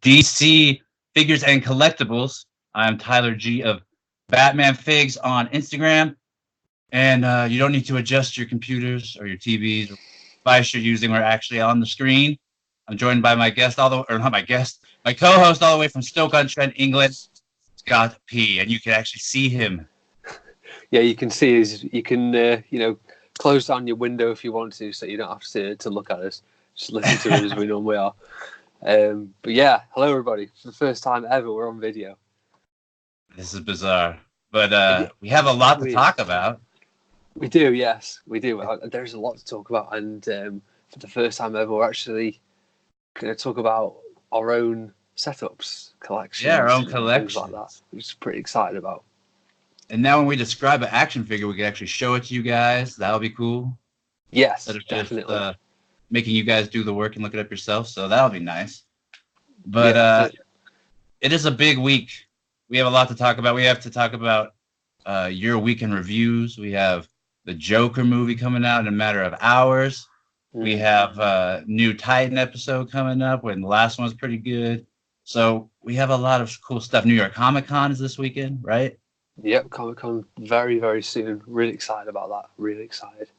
DC Figures and Collectibles. I'm Tyler G of Batman Figs on Instagram. And you don't need to adjust your computers or your TVs or device you're using. We're actually on the screen. I'm joined by my guest, my co-host all the way from Stoke-on-Trent, England, Scott P. And you can actually see him. Yeah, you can see us. You can, close down your window if you want to, so you don't have to look at us. Just listen to us as we normally are. But yeah, hello everybody. For the first time ever, we're on video. This is bizarre, but we have a lot to talk about. We do, yes, we do. There's a lot to talk about, and for the first time ever, we're actually going to talk about our own setups, collections, our own collections, things like that, which is pretty excited about. And now, when we describe an action figure, we can actually show it to you guys. That'll be cool. Yes, definitely. Just, making you guys do the work and look it up yourself, so that'll be nice. But it is a big week. We have a lot to talk about. We have to talk about your weekend reviews. We have the Joker movie coming out in a matter of hours. We have a new Titan episode coming up when the last one was pretty good. So we have a lot of cool stuff. New York Comic Con is this weekend, right? Yep, Comic Con very, very soon. Really excited about that. Really excited.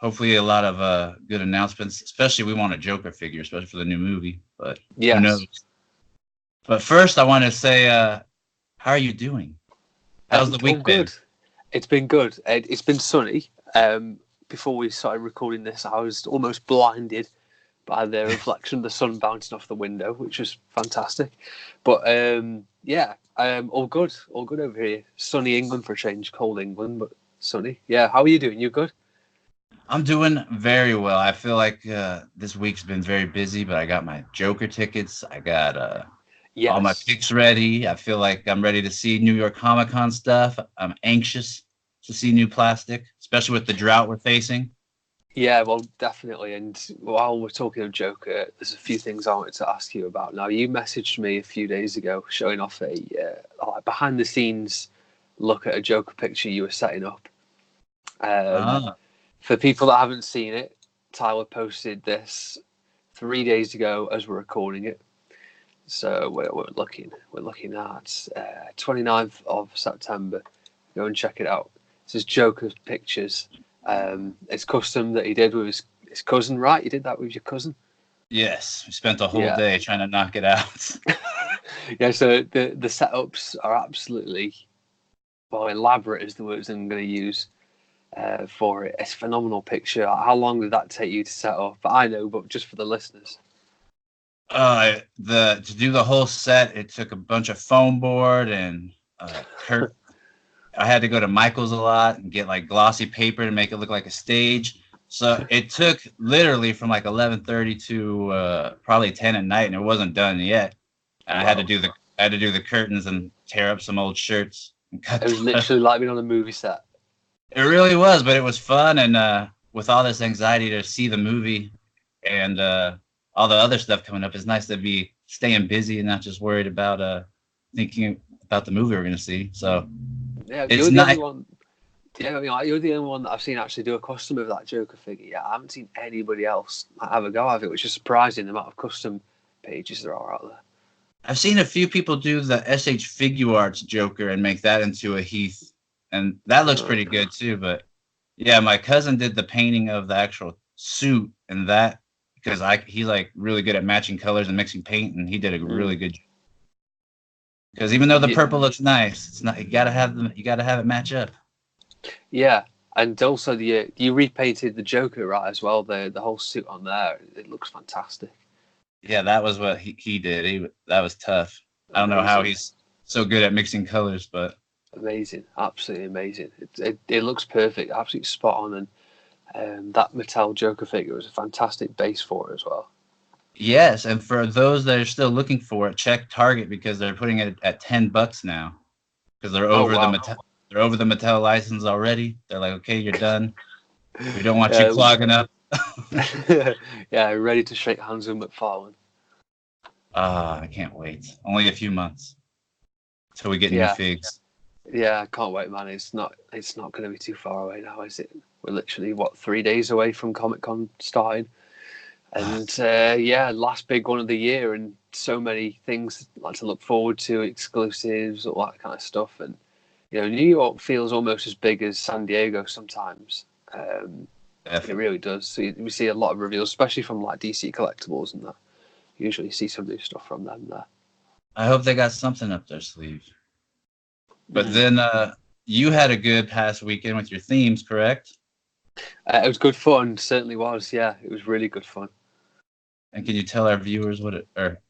Hopefully a lot of good announcements, especially we want a Joker figure, especially for the new movie. But yes. Who knows? But first, I want to say, how are you doing? How's the week been? Good. It's been good. It's been sunny. Before we started recording this, I was almost blinded by the reflection of the sun bouncing off the window, which was fantastic. But all good. All good over here. Sunny England for a change. Cold England, but sunny. Yeah, how are you doing? You good? I'm doing very well. I feel like this week's been very busy, but I got my Joker tickets. I got all my picks ready. I feel like I'm ready to see New York Comic Con stuff. I'm anxious to see new plastic, especially with the drought we're facing. Yeah, well, definitely. And while we're talking of Joker, there's a few things I wanted to ask you about. Now, you messaged me a few days ago showing off a behind-the-scenes look at a Joker picture you were setting up. For people that haven't seen it, Tyler posted this 3 days ago as we're recording it. So we're looking at 29th of September. Go and check it out. This is Joker's pictures. It's custom that he did with his cousin, right? You did that with your cousin? Yes, we spent the whole day trying to knock it out. Yeah, so the setups are absolutely, elaborate is the words I'm going to use for it. It's a phenomenal picture. How long did that take you to set up? I know, but just for the listeners. To do the whole set, it took a bunch of foam board and curtain. I had to go to Michael's a lot and get like glossy paper to make it look like a stage. So it took literally from like 11:30 to probably 10 at night, and it wasn't done yet. And I had to do the curtains and tear up some old shirts and cut. It was literally like being on a movie set. It really was, but it was fun, and with all this anxiety to see the movie and all the other stuff coming up, it's nice to be staying busy and not just worried about thinking about the movie we're going to see. So yeah, you're the only one. Yeah, you're the only one that I've seen actually do a custom of that Joker figure. Yeah, I haven't seen anybody else have a go at it, which is surprising the amount of custom pages there are out there. I've seen a few people do the SH Figuarts Joker and make that into a Heath, and that looks pretty good too. But yeah, my cousin did the painting of the actual suit, and that because he's like really good at matching colors and mixing paint, and he did a really good job. Because even though the purple looks nice, it's not. You gotta have it match up. Yeah, and also you repainted the Joker right as well. The whole suit on there, it looks fantastic. Yeah, that was what he did. That was tough. I don't know how he's so good at mixing colors, but amazing, absolutely amazing. It looks perfect, absolutely spot on, and that Mattel Joker figure was a fantastic base for it as well. Yes, and for those that are still looking for it, check Target because they're putting it at $10 now because they're over the Mattel license already. They're like, okay, you're done. We don't want you clogging up. Yeah, ready to shake hands with McFarlane. I can't wait. Only a few months till we get new figs. Yeah, I can't wait, man. It's not going to be too far away now, is it? We're literally 3 days away from Comic Con starting. And last big one of the year, and so many things like to look forward to, exclusives, all that kind of stuff. And New York feels almost as big as San Diego sometimes. It really does. So we see a lot of reveals, especially from like DC Collectibles and that. You usually see some new stuff from them there. I hope they got something up their sleeve. But then you had a good past weekend with your themes, correct? It was good fun. Certainly was. Yeah, it was really good fun. And can you tell our viewers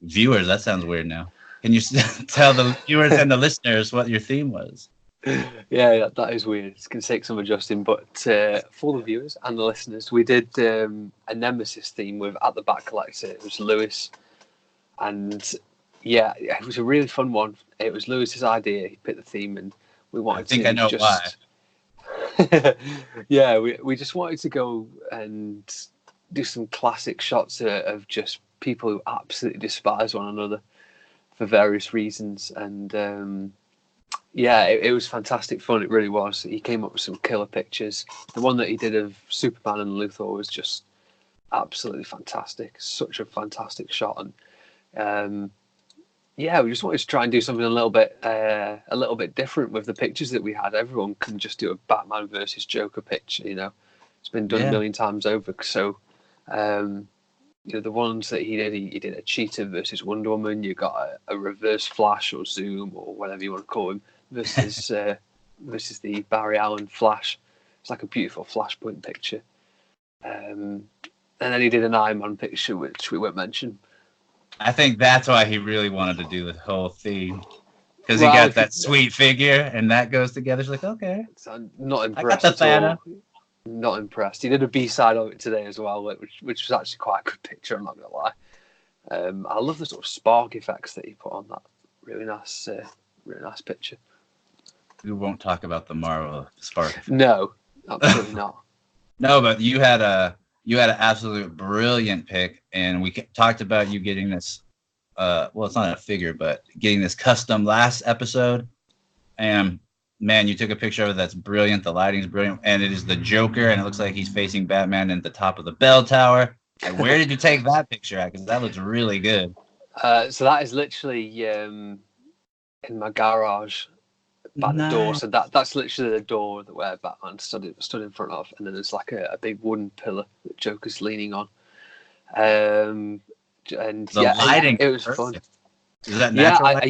viewers? That sounds weird now. Can you tell the viewers and the listeners what your theme was? Yeah, that is weird. It's going to take some adjusting, but for the viewers and the listeners, we did a Nemesis theme with At the Back Collector. It was Lewis, and yeah, it was a really fun one. It was Lewis's idea. He picked the theme, and we wanted I know why. Yeah, we just wanted to go and do some classic shots of just people who absolutely despise one another for various reasons, and it was fantastic fun. It really was. He came up with some killer pictures. The one that he did of Superman and Luthor was just absolutely fantastic. Such a fantastic shot, and we just wanted to try and do something a little bit different with the pictures that we had. Everyone can just do a Batman versus Joker picture, It's been done a million times over. So, the ones that he did a Cheetah versus Wonder Woman. You got a Reverse Flash or Zoom or whatever you want to call him versus the Barry Allen Flash. It's like a beautiful Flashpoint picture. And then he did an Iron Man picture, which we won't mention. I think that's why he really wanted to do the whole theme, because he got that sweet figure, and that goes together. It's like, okay, so I'm not impressed at all. Not impressed. He did a B-side of it today as well, which was actually quite a good picture. I'm not gonna lie. I love the sort of spark effects that he put on that. Really nice picture. We won't talk about the Marvel spark effect. No, absolutely not. No, but you had an absolute brilliant pick, and we talked about you getting this. Well, it's not a figure, but getting this custom last episode. And man, you took a picture of it. That's brilliant. The lighting's brilliant, and it is the Joker, and it looks like he's facing Batman at the top of the bell tower. And where did you take that picture at? Because that looks really good. So that is literally in my garage. By the door, so that's literally the door where Batman stood in front of, and then there's like a big wooden pillar that Joker's leaning on. And the lighting, it was fun. Is that natural?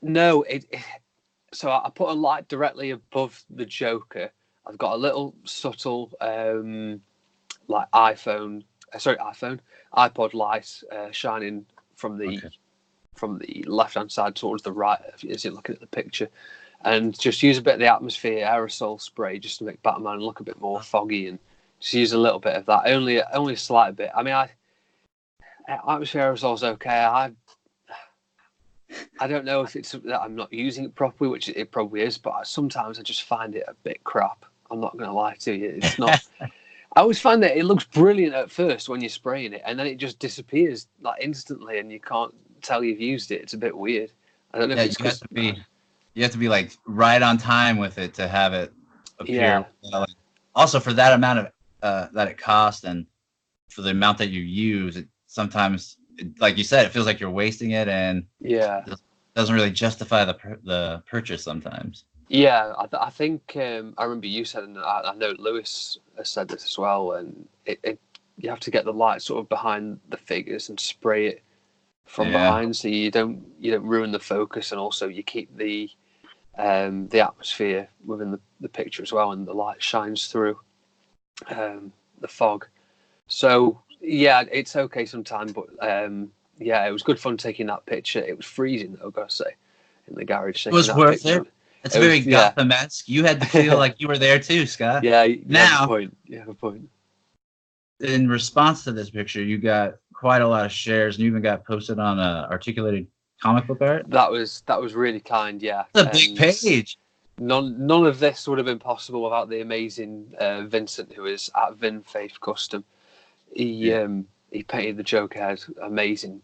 No, so I put a light directly above the Joker. I've got a little subtle like iPod light shining from the left-hand side towards the right as you're looking at the picture, and just use a bit of the atmosphere aerosol spray just to make Batman look a bit more foggy, and just use a little bit of that, only a slight bit. I mean, atmosphere aerosol's okay. I don't know if it's that I'm not using it properly, which it probably is, but sometimes I just find it a bit crap. I'm not going to lie to you. It's not. I always find that it looks brilliant at first when you're spraying it, and then it just disappears like instantly, and you can't tell you've used it. It's a bit weird. I don't know if it's because you have to be like right on time with it to have it appear well. Also, for that amount of that it costs, and for the amount that you use, it sometimes, like you said, it feels like you're wasting it, and it doesn't really justify the purchase sometimes. Yeah, I think I remember you said, and I know Lewis has said this as well, and you have to get the light sort of behind the figures and spray it from behind, so you don't ruin the focus, and also you keep the atmosphere within the picture as well, and the light shines through the fog. So it's okay sometimes, but it was good fun taking that picture. It was freezing though, I've got to say, in the garage. It was worth it. It's very Gotham-esque. You had to feel like you were there too, Scott. Yeah, you have a point. In response to this picture, you got quite a lot of shares, and you even got posted on articulated comic book art. That was really kind. Yeah, it's a big page. None of this would have been possible without the amazing Vincent, who is at Vin Faith Custom. He painted the Joker head. Amazing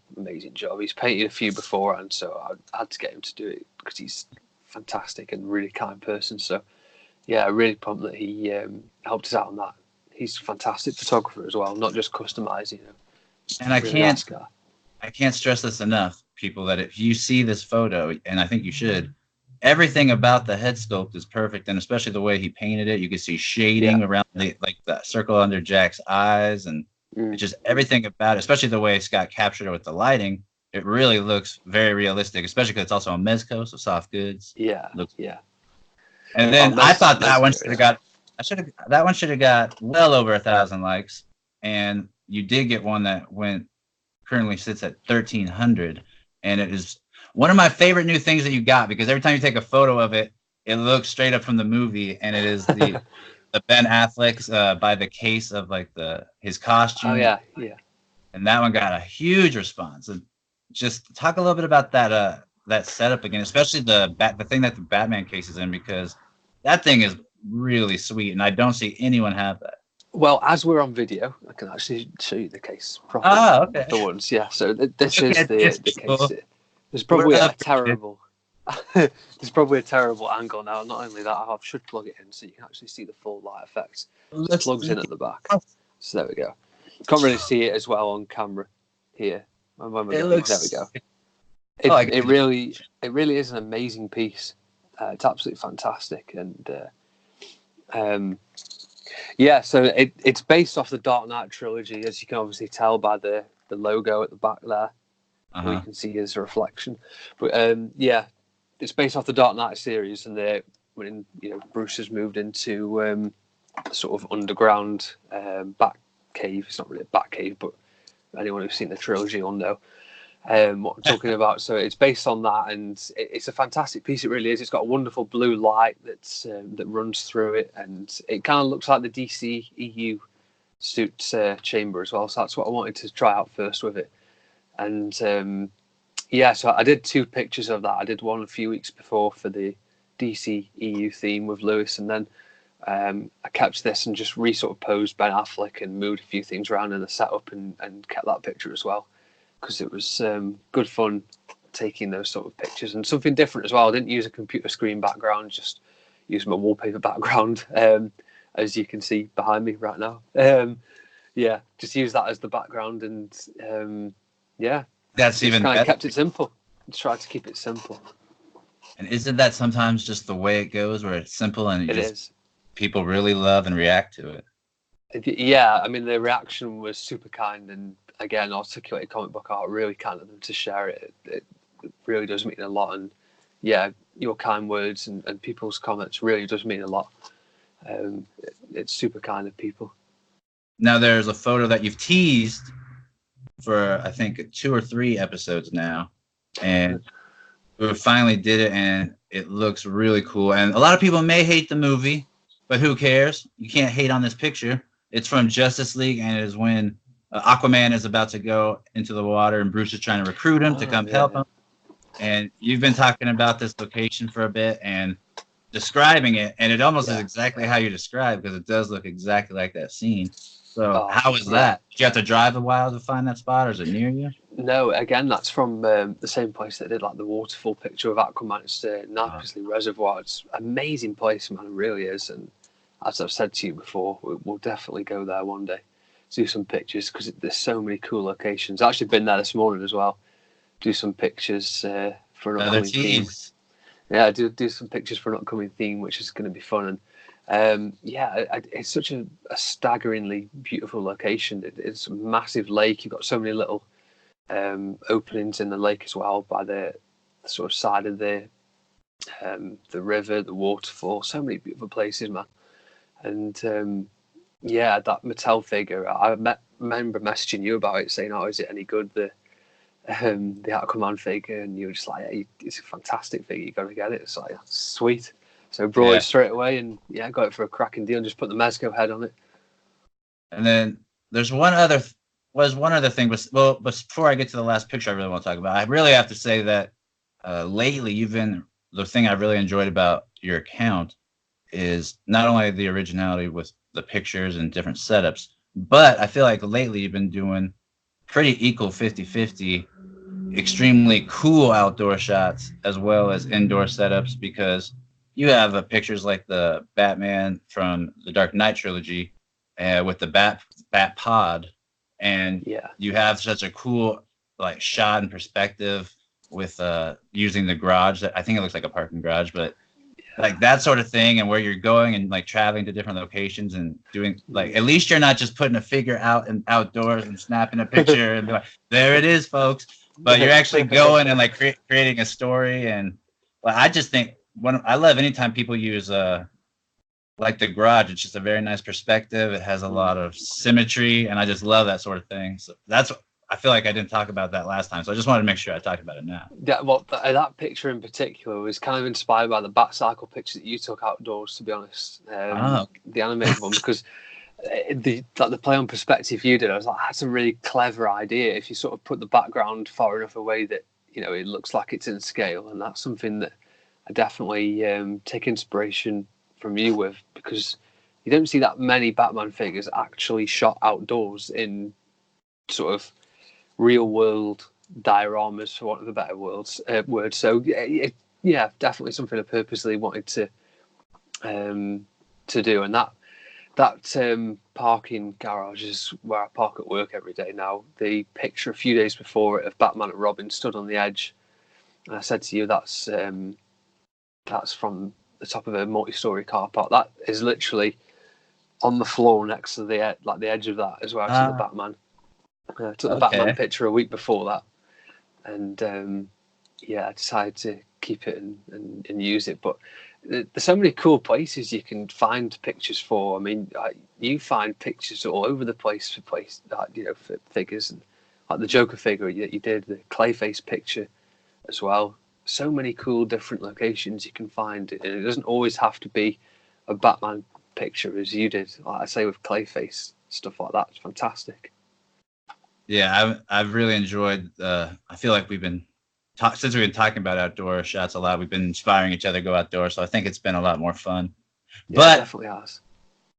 job. He's painted a few beforehand, so I had to get him to do it because he's fantastic and really kind person. So yeah, really pumped that he helped us out on that. he's a fantastic photographer as well, not just customizing. And I can't stress this enough, people, that if you see this photo, and I think you should, everything about the head sculpt is perfect, and especially the way he painted it. You can see shading around the circle under Jack's eyes, and just everything about it, especially the way Scott captured it with the lighting. It really looks very realistic, especially because it's also on Mezco, so soft goods. Yeah. And then I thought that one should have got. That one should have got well over 1,000 likes, and you did get one that currently sits at 1,300, and it is one of my favorite new things that you got, because every time you take a photo of it, it looks straight up from the movie, and it is the Ben Affleck's by the case of like his costume. Oh yeah. And that one got a huge response. And just talk a little bit about that setup again, especially the thing that the Batman case is in, because that thing is really sweet, and I don't see anyone have that. Well, as we're on video, I can actually show you the case properly. Oh, okay. For once, yeah. So this is the case. There's probably a terrible. There's probably a terrible angle now. Not only that, I should plug it in so you can actually see the full light effects. It plugs in at the back. So there we go. You can't really see it as well on camera here. There we go. It really is an amazing piece. It's absolutely fantastic, and so it's based off the Dark Knight trilogy, as you can obviously tell by the logo at the back there. Where you can see his reflection. But it's based off the Dark Knight series, and when Bruce has moved into sort of underground bat cave. It's not really a bat cave, but anyone who's seen the trilogy will know what I'm talking about. So it's based on that, and it's a fantastic piece. It really is. It's got a wonderful blue light that runs through it, and it kind of looks like the DC EU suit chamber as well. So that's what I wanted to try out first with it. And so I did 2 pictures of that. I did one a few weeks before for the DC EU theme with Lewis, and then I kept this and just sort of posed Ben Affleck and moved a few things around in the setup and kept that picture as well, because it was good fun taking those sort of pictures, and something different as well. I didn't use a computer screen background, just used my wallpaper background, as you can see behind me right now. Just use that as the background, and that's even kind better. of kept it simple. Just tried to keep it simple. And isn't that sometimes just the way it goes, where it's simple and it is. People really love and react to it? Yeah, I mean, the reaction was super kind, and again, articulated comic book art, really kind of them to share it. It really does mean a lot, and your kind words and people's comments really does mean a lot. It's super kind of people. Now, there's a photo that you've teased for, I think, 2 or 3 episodes now, and we finally did it, and it looks really cool. And a lot of people may hate the movie, but who cares? You can't hate on this picture. It's from Justice League, and it is when Aquaman is about to go into the water, and Bruce is trying to recruit him to come help him. And you've been talking about this location for a bit and describing it, and it almost is exactly how you describe, because it does look exactly like that scene. So how is that? Did you have to drive a while to find that spot, or is it near you? No, again, that's from the same place that did like the waterfall picture of Aquaman. It's Narcosley Reservoir. It's an amazing place, man. It really is. And as I've said to you before, we'll definitely go there one day, do some pictures, because there's so many cool locations. I've actually been there this morning as well. Do some pictures for an upcoming theme. Yeah, do some pictures for an upcoming theme, which is going to be fun. And it's such a staggeringly beautiful location. It's a massive lake. You've got so many little openings in the lake as well, by the sort of side of the river, the waterfall. So many beautiful places, man. And that Mattel figure, I remember messaging you about it, saying, "Oh, is it any good, the Aquaman figure?" And you were just like, "Hey, it's a fantastic figure. You got to get it." It's like, sweet. So brought it straight away, and got it for a cracking deal, and just put the Mezco head on it. And then there's one other thing, but before I get to the last picture, I really want to talk about. I really have to say that lately, the thing I really enjoyed about your account is not only the originality with the pictures and different setups, but I feel like lately you've been doing pretty equal 50-50, extremely cool outdoor shots as well as indoor setups, because you have pictures like the Batman from the Dark Knight trilogy, with the bat pod, and Yeah. you have such a cool like shot and perspective with using the garage. That I think it looks like a parking garage, but like that sort of thing, and where you're going and like traveling to different locations and doing like, at least you're not just putting a figure out and outdoors and snapping a picture and be like, there it is, folks. But you're actually going and like creating a story. And well, I just think I love anytime people use like the garage. It's just a very nice perspective. It has a lot of symmetry, and I just love that sort of thing. So that's, I feel like I didn't talk about that last time, so I just wanted to make sure I talked about it now. Yeah, well, that picture in particular was kind of inspired by the bat cycle picture that you took outdoors, to be honest. The animated one, because the play on perspective you did, I was like, that's a really clever idea. If you sort of put the background far enough away that, you know, it looks like it's in scale, and that's something that I definitely take inspiration from you with, because you don't see that many Batman figures actually shot outdoors in sort of real world dioramas, for want of a better word. So yeah, definitely something I purposely wanted to do. And that parking garage is where I park at work every day now. The picture a few days before it of Batman and Robin stood on the edge, and I said to you, that's from the top of a multi-story car park. That is literally on the floor next to the edge of that is where I took the Batman. I took the Batman picture a week before that, and I decided to keep it and use it. But there's so many cool places you can find pictures for. I mean, you find pictures all over the place for figures, and like the Joker figure that you did, the Clayface picture as well. So many cool different locations you can find it, and it doesn't always have to be a Batman picture as you did. Like I say with Clayface, stuff like that. It's fantastic. Yeah, I've really enjoyed. I feel like we've been since we've been talking about outdoor shots a lot. We've been inspiring each other to go outdoors, so I think it's been a lot more fun. Yeah, but it definitely has.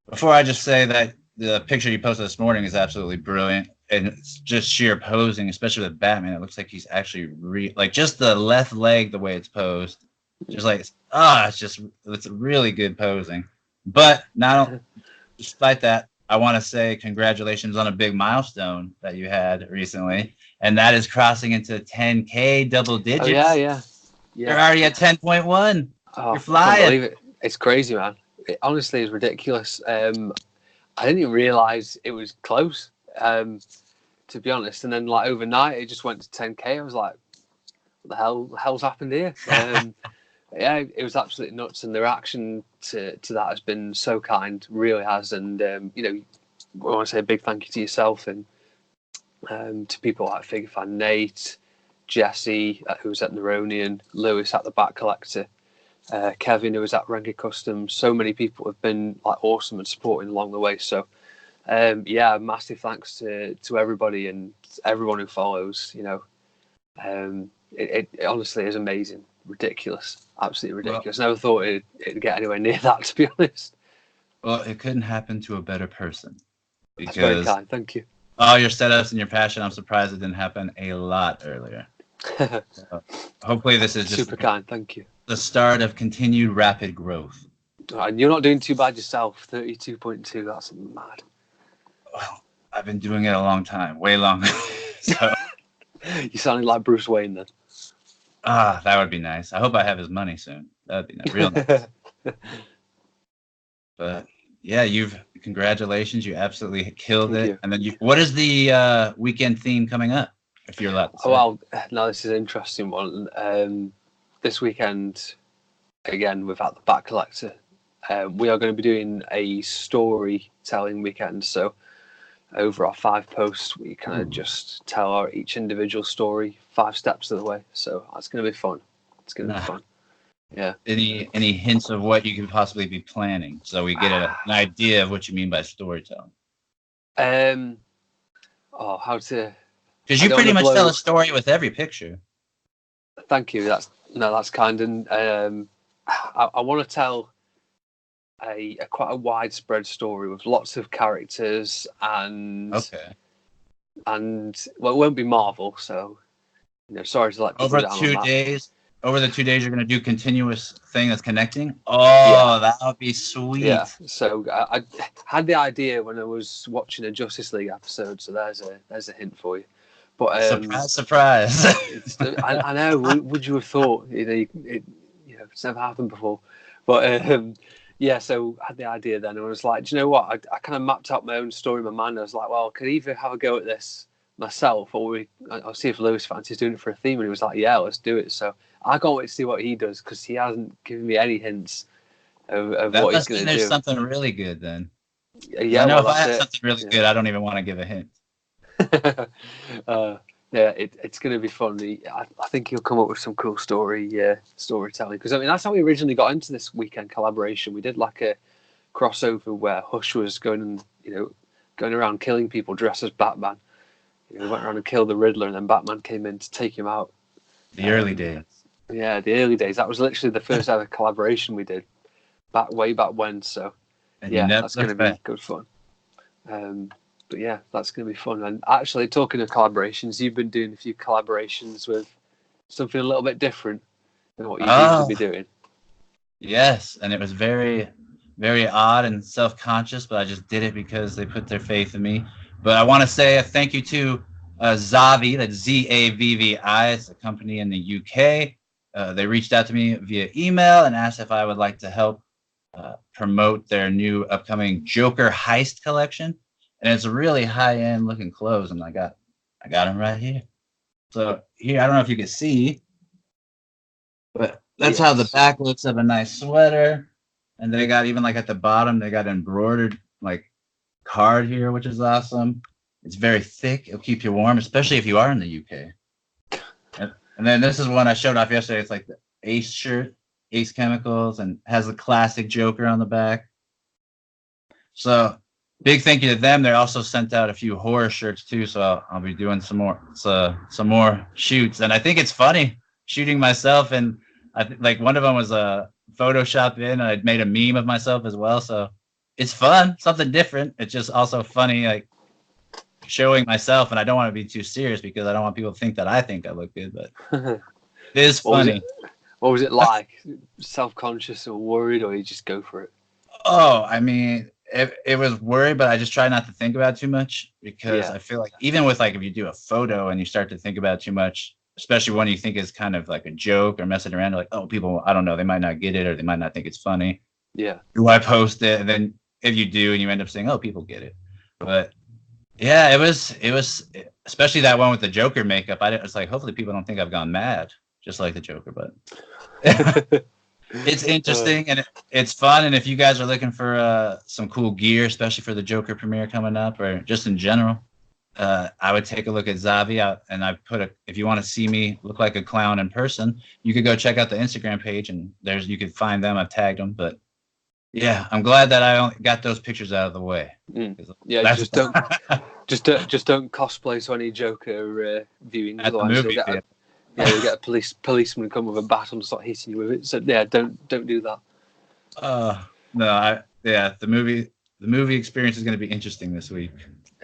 Before I just say that the picture you posted this morning is absolutely brilliant, and it's just sheer posing, especially with Batman. It looks like he's actually like just the left leg, the way it's posed, just like it's really good posing. But not despite that, I want to say congratulations on a big milestone that you had recently, and that is crossing into 10K double digits. Oh, yeah. You're already at 10.1. You're flying. I can't believe it. It's crazy, man. It honestly is ridiculous. I didn't even realize it was close, to be honest. And then, like, overnight, it just went to 10K. I was like, what the hell's happened here? Yeah, it was absolutely nuts, and the reaction to that has been so kind, really has. And I want to say a big thank you to yourself and to people like Figure Fan Nate, Jesse, who was at Neronian, Lewis at the Bat Collector, Kevin, who was at Renke Customs. So many people have been like awesome and supporting along the way. So massive thanks to everybody and everyone who follows. It honestly is amazing. Ridiculous, absolutely ridiculous. Never thought it'd get anywhere near that, to be honest. Well, it couldn't happen to a better person. That's very kind. Thank you. All your setups and your passion, I'm surprised it didn't happen a lot earlier. Hopefully this is just super kind. Thank you. The start of continued rapid growth. And you're not doing too bad yourself. 32.2. That's mad. Well, I've been doing it a long time, way longer. So you sounding like Bruce Wayne then. That would be nice. I hope I have his money soon. That'd be real nice. But yeah, congratulations. You absolutely killed it. You. And then what is the weekend theme coming up, if you're allowed to say? Well, no, this is an interesting one. This weekend, again, without the Bat Collector, we are going to be doing a storytelling weekend. So over our 5 posts, we kind of just tell each individual story 5 steps of the way. So that's going to be fun. It's going to be fun. Yeah. Any hints of what you could possibly be planning, so we get an idea of what you mean by storytelling? How to? Because you pretty much tell a story with every picture. Thank you. That's kind. And I want to tell a quite a widespread story with lots of characters and well, it won't be Marvel, so sorry to let people over down 2 days. over the 2 days you're gonna do continuous thing that's connecting. Oh, that would be sweet. Yeah. So I had the idea when I was watching a Justice League episode. So there's a hint for you. But surprise. I know. Would you have thought? It's never happened before. But yeah. So I had the idea then, and I was like, do you know what? I kind of mapped out my own story in my mind. I was like, well, I could either have a go at this myself, or I'll see if Lewis fancies doing it for a theme. And he was like, yeah, let's do it. So I can't wait to see what he does, because he hasn't given me any hints of what he's going to do. There's something really good then. Yeah, I know if I have something really good, I don't even want to give a hint. Yeah, it's going to be fun. I think he'll come up with some cool storytelling, because I mean that's how we originally got into this weekend collaboration. We did like a crossover where Hush was going around killing people dressed as Batman. He went around and killed the Riddler, and then Batman came in to take him out. The early days. Yeah, the early days. That was literally the first ever collaboration we did, way back when. So yeah, that's going to be good fun. But yeah, that's going to be fun. And actually, talking of collaborations, you've been doing a few collaborations with something a little bit different than what you usually be doing. Yes, and it was very, very odd and self-conscious, but I just did it because they put their faith in me. But I want to say a thank you to Zavvi, that's Zavvi. It's a company in the UK. They reached out to me via email and asked if I would like to help promote their new upcoming Joker Heist collection. And it's a really high-end looking clothes, and I got them right here. So here, I don't know if you can see, but that's how the back looks of a nice sweater. And they got, even like at the bottom, they got embroidered like card here, which is awesome. It's very thick. It'll keep you warm, especially if you are in the UK. And then this is one I showed off yesterday. It's like the Ace shirt, Ace Chemicals, and has the classic Joker on the back. So big thank you to them. They also sent out a few horror shirts too, so I'll be doing some more shoots. And I think it's funny shooting myself, and like one of them was a Photoshop in, and I made a meme of myself as well. So it's fun, something different. It's just also funny, like showing myself, and I don't want to be too serious because I don't want people to think that I think I look good, but it is funny. What was it like? Self-conscious or worried, or you just go for it? Oh, I mean, it was worried, but I just try not to think about it too much, because I feel like even with like if you do a photo and you start to think about it too much, especially when you think it's kind of like a joke or messing around, like, oh, people, I don't know, they might not get it or they might not think it's funny. Yeah. Do I post it? And then if you do and you end up saying, oh, people get it. But yeah, it was especially that one with the Joker makeup. I was like, hopefully people don't think I've gone mad, just like the Joker, but it's interesting and it's fun. And if you guys are looking for some cool gear, especially for the Joker premiere coming up, or just in general, I would take a look at Zavvi. And I if you want to see me look like a clown in person, you could go check out the Instagram page, and you could find them. I've tagged them, but yeah, I'm glad that I only got those pictures out of the way. Yeah, just don't cosplay so any Joker viewing. At the movie, you get a policeman come with a bat and start hitting you with it. So yeah, don't do that. No, the movie experience is going to be interesting this week.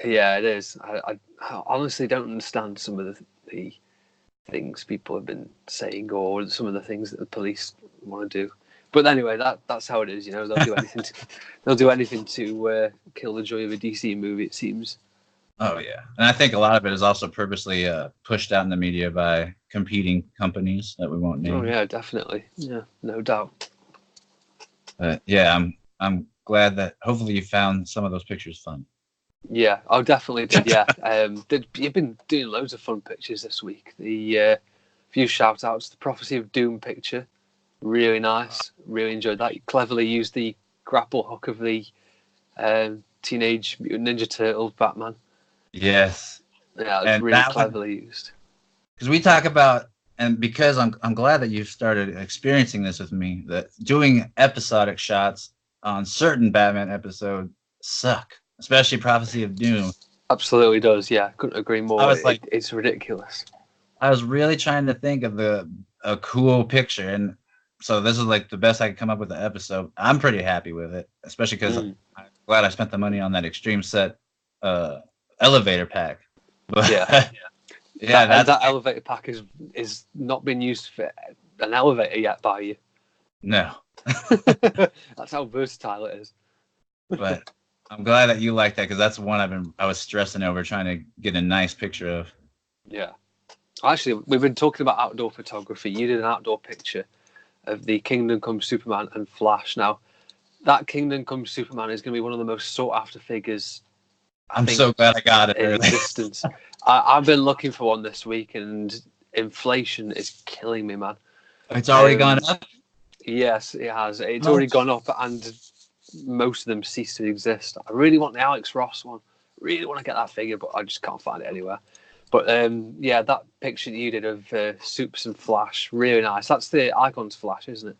Yeah, it is. I honestly don't understand some of the things people have been saying, or some of the things that the police want to do. But anyway, that's how it is. You know, they'll do anything to kill the joy of a DC movie, it seems. Oh yeah, and I think a lot of it is also purposely pushed out in the media by competing companies that we won't name. Oh yeah, definitely. Yeah, no doubt. Yeah, I'm glad that hopefully you found some of those pictures fun. Yeah, I definitely did. Yeah, you've been doing loads of fun pictures this week. The few shout outs, the Prophecy of Doom picture, really nice. Really enjoyed that. You cleverly used the grapple hook of the Teenage Mutant Ninja Turtles Batman. Yes. Yeah, it's really cleverly used. Because we talk about, and because I'm glad that you've started experiencing this with me, that doing episodic shots on certain Batman episodes suck, especially Prophecy of Doom. Absolutely does, yeah. Couldn't agree more. I was like, it's ridiculous. I was really trying to think of a cool picture, and so this is like the best I could come up with the episode. I'm pretty happy with it, especially because I'm glad I spent the money on that Extreme Set elevator pack. But that elevator pack is not been used for an elevator yet by you. No. That's how versatile it is. But I'm glad that you like that, because that's one I was stressing over, trying to get a nice picture of. Yeah. Actually, we've been talking about outdoor photography. You did an outdoor picture of the Kingdom Come Superman and Flash. Now, that Kingdom Come Superman is going to be one of the most sought after figures, I'm so glad I got it in early. existence. I've been looking for one this week, and inflation is killing me, man. It's already gone up? Yes, it has. It's already gone up, and most of them cease to exist. I really want the Alex Ross one. Really want to get that figure, but I just can't find it anywhere. But yeah, that picture that you did of Supes and Flash, really nice. That's the Icons Flash, isn't it?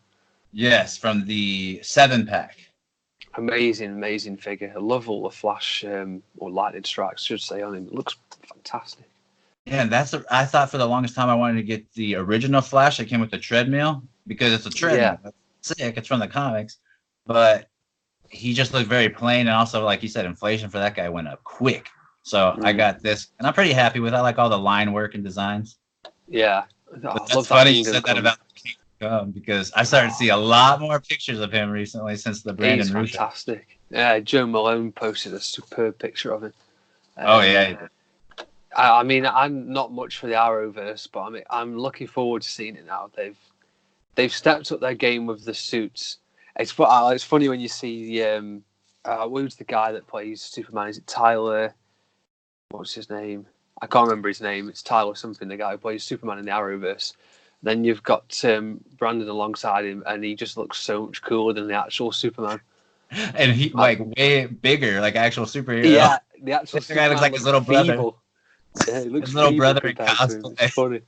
Yes, from the 7-pack. Amazing figure. I love all the Flash or lightning strikes, I should say, on him. It looks fantastic. Yeah, and I thought for the longest time I wanted to get the original Flash that came with the treadmill, because it's a treadmill. Yeah. That's sick. It's from the comics. But he just looked very plain, and also, like you said, inflation for that guy went up quick. So I got this, and I'm pretty happy with it. I like all the line work and designs. Yeah. That's funny you said that about Kingdom Come, because I started to see a lot more pictures of him recently since the Brandon He's Russo. Fantastic. Yeah, Joe Malone posted a superb picture of him. Oh, yeah. I mean, I'm not much for the Arrowverse, but I'm looking forward to seeing it now. They've stepped up their game with the suits. It's funny when you see who's the guy that plays Superman? Is it Tyler? What's his name? I can't remember his name. It's Tyler something, the guy who plays Superman in the Arrowverse. Then you've got Brandon alongside him, and he just looks so much cooler than the actual Superman. And he way bigger, like actual superhero. Yeah, the actual Superman guy looks like his little brother. Yeah, he looks his little brother in cosplay. It's funny.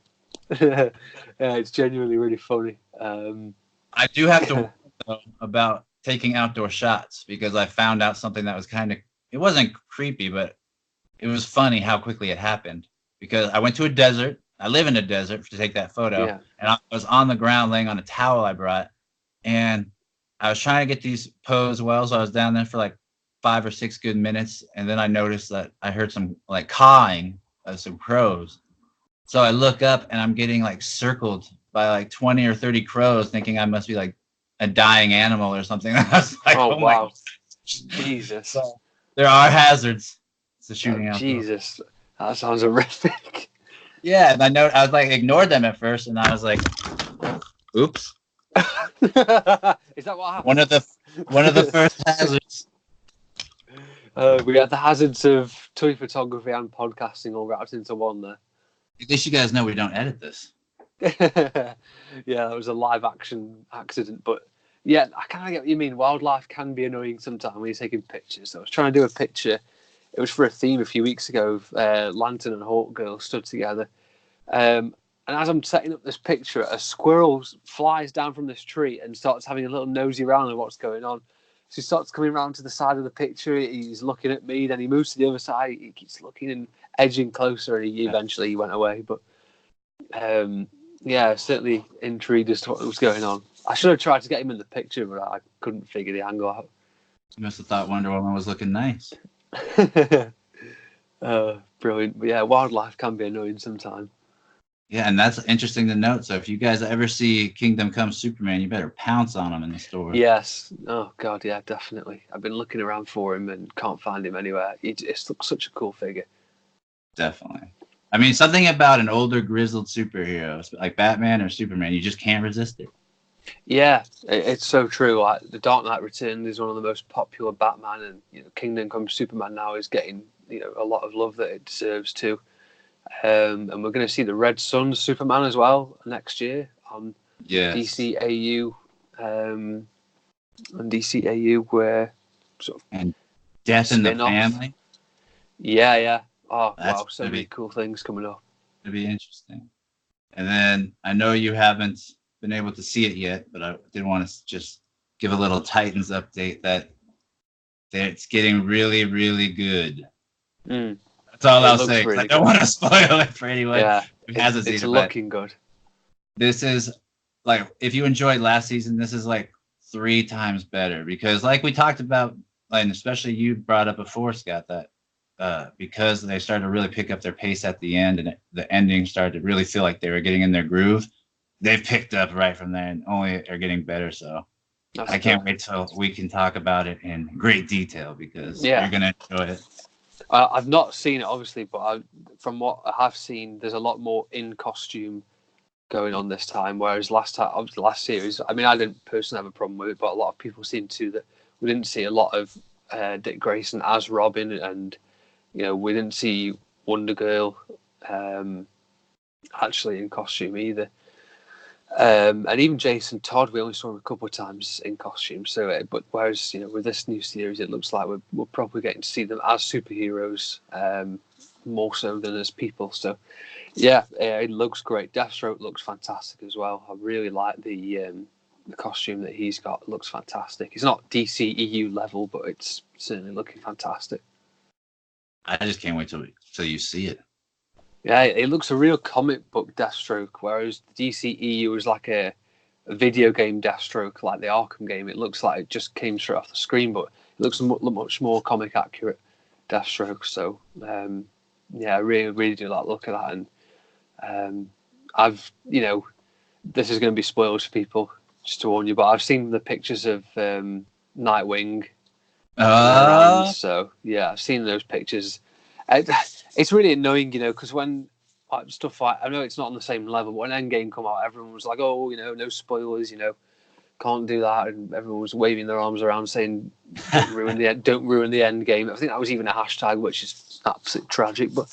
Yeah, it's genuinely really funny. I do have to though, about taking outdoor shots, because I found out something that was it wasn't creepy, but it was funny how quickly it happened. Because I went to a desert. I live in a desert to take that photo. Yeah. And I was on the ground laying on a towel I brought. And I was trying to get these pose well. So I was down there for like 5 or 6 good minutes. And then I noticed that I heard some like cawing of some crows. So I look up, and I'm getting like circled by like 20 or 30 crows, thinking I must be like a dying animal or something. I was like, oh wow. Jesus. So there are hazards. It's a shooting out. Jesus. That sounds horrific. Yeah, and I was like ignored them at first, and I was like, oops. Is that what happened? One of the first hazards. We had the hazards of toy photography and podcasting all wrapped into one there. At least you guys know we don't edit this. Yeah, that was a live action accident, but yeah, I kind of get what you mean. Wildlife can be annoying sometimes when you're taking pictures. So I was trying to do a picture. It was for a theme a few weeks ago of Lantern and Hawk Girl stood together. And as I'm setting up this picture, a squirrel flies down from this tree and starts having a little nosy around at what's going on. So he starts coming around to the side of the picture. He's looking at me. Then he moves to the other side. He keeps looking and edging closer, and eventually he went away. But yeah, certainly intrigued as to what was going on. I should have tried to get him in the picture, but I couldn't figure the angle out. You must have thought Wonder Woman was looking nice. Brilliant. But yeah, wildlife can be annoying sometimes. Yeah, and that's interesting to note. So if you guys ever see Kingdom Come Superman, you better pounce on him in the store. Yes. Oh, God, yeah, definitely. I've been looking around for him and can't find him anywhere. It looks such a cool figure. Definitely. I mean, something about an older, grizzled superhero, like Batman or Superman, you just can't resist it. Yeah, it's so true. Like, The Dark Knight Returns is one of the most popular Batman, and Kingdom Come Superman now is getting a lot of love that it deserves too. And we're going to see the Red Sun Superman as well next year on DCAU. On DCAU, where sort of and Death in the Family. Yeah. Oh, wow! So many cool things coming up. It'll be interesting. And then I know you haven't been able to see it yet, but I did want to just give a little Titans update that it's getting really, really good. That's all I'll say. Really I don't want to spoil it for anyone who hasn't seen it. It's looking good. This is like, if you enjoyed last season, this is like 3 times better, because like we talked about, and especially you brought up before, Scott, that because they started to really pick up their pace at the end, and the ending started to really feel like they were getting in their groove. they've picked up right from there and only are getting better. So I can't wait till we can talk about it in great detail because you're gonna enjoy it. I've not seen it obviously, but from what I have seen, there's a lot more in costume going on this time. Whereas last series, I mean, I didn't personally have a problem with it, but a lot of people seem to that we didn't see a lot of Dick Grayson as Robin, and we didn't see Wonder Girl actually in costume either. And even Jason Todd, we only saw him a couple of times in costume. So, but whereas with this new series, it looks like we're probably getting to see them as superheroes more so than as people. So, yeah, it looks great. Deathstroke looks fantastic as well. I really like the costume that he's got. It looks fantastic. It's not DC EU level, but it's certainly looking fantastic. I just can't wait till you see it. Yeah, it looks a real comic book Deathstroke, whereas the DC EU is like a video game Deathstroke, like the Arkham game. It looks like it just came straight off the screen, but it looks much more comic accurate Deathstroke. So, yeah, I really, really do like the look of that. And this is going to be spoiled for people, just to warn you, but I've seen the pictures of Nightwing around, so yeah, I've seen those pictures. It's really annoying, because when stuff like, I know it's not on the same level, but when Endgame come out, everyone was like, oh, no spoilers, can't do that, and everyone was waving their arms around saying, don't ruin the end game. I think that was even a hashtag, which is absolutely tragic, but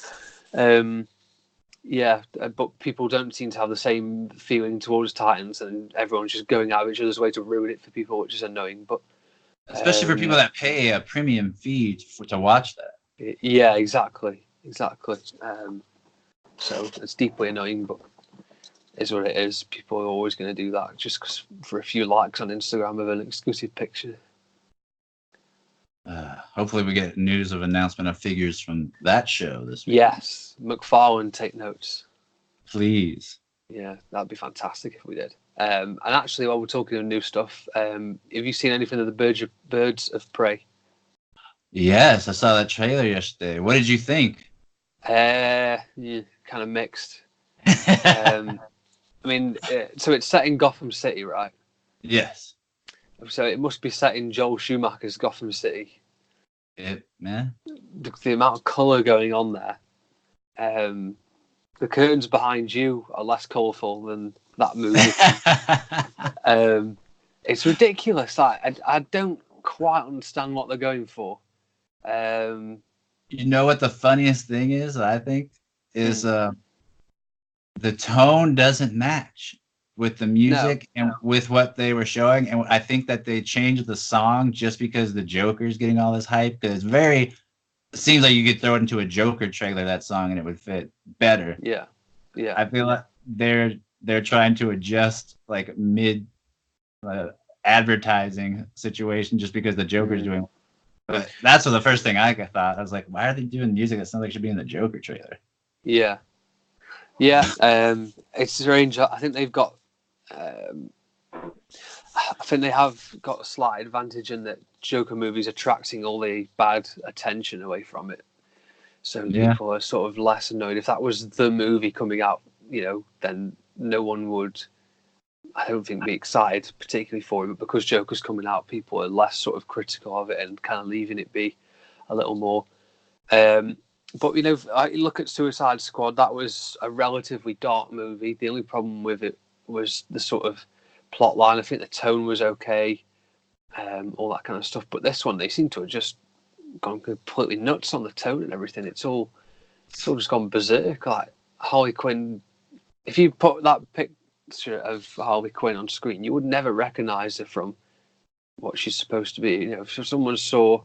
yeah, but people don't seem to have the same feeling towards Titans, and everyone's just going out of each other's way to ruin it for people, which is annoying. But especially for people that pay a premium fee to watch that. Yeah, exactly. So it's deeply annoying, but it is what it is. People are always going to do that just for a few likes on Instagram of an exclusive picture. Hopefully we get news of announcement of figures from that show this week. Yes, McFarlane, take notes. Please. Yeah, that'd be fantastic if we did. And actually, while we're talking of new stuff, have you seen anything of the Birds of Prey? Yes, I saw that trailer yesterday. What did you think? Yeah, kind of mixed. I mean, so it's set in Gotham City, right? Yes. So it must be set in Joel Schumacher's Gotham City. Man. The amount of colour going on there. The curtains behind you are less colourful than that movie. It's ridiculous. I don't quite understand what they're going for. You know what the funniest thing is, I think, is the tone doesn't match with the music and with what they were showing. And I think that they changed the song just because the Joker's getting all this hype. Because it seems like you could throw it into a Joker trailer, that song, and it would fit better. Yeah. I feel like they're trying to adjust like mid advertising situation just because the Joker's doing. But that's the first thing I thought. I was like, why are they doing music that sounds like it should be in the Joker trailer? Yeah. It's strange. I think they've got. I think they have got a slight advantage in that Joker movies attracting all the bad attention away from it. So people are sort of less annoyed. If that was the movie coming out, then no one would, I don't think, be excited particularly for it. But because Joker's coming out, people are less sort of critical of it and kind of leaving it be a little more. But I look at Suicide Squad. That was a relatively dark movie. The only problem with it was the sort of plot line. I think the tone was okay, all that kind of stuff. But this one, they seem to have just gone completely nuts on the tone and everything. It's all just gone berserk. Like Harley Quinn. If you put that picture of Harley Quinn on screen, you would never recognise her from what she's supposed to be. If someone saw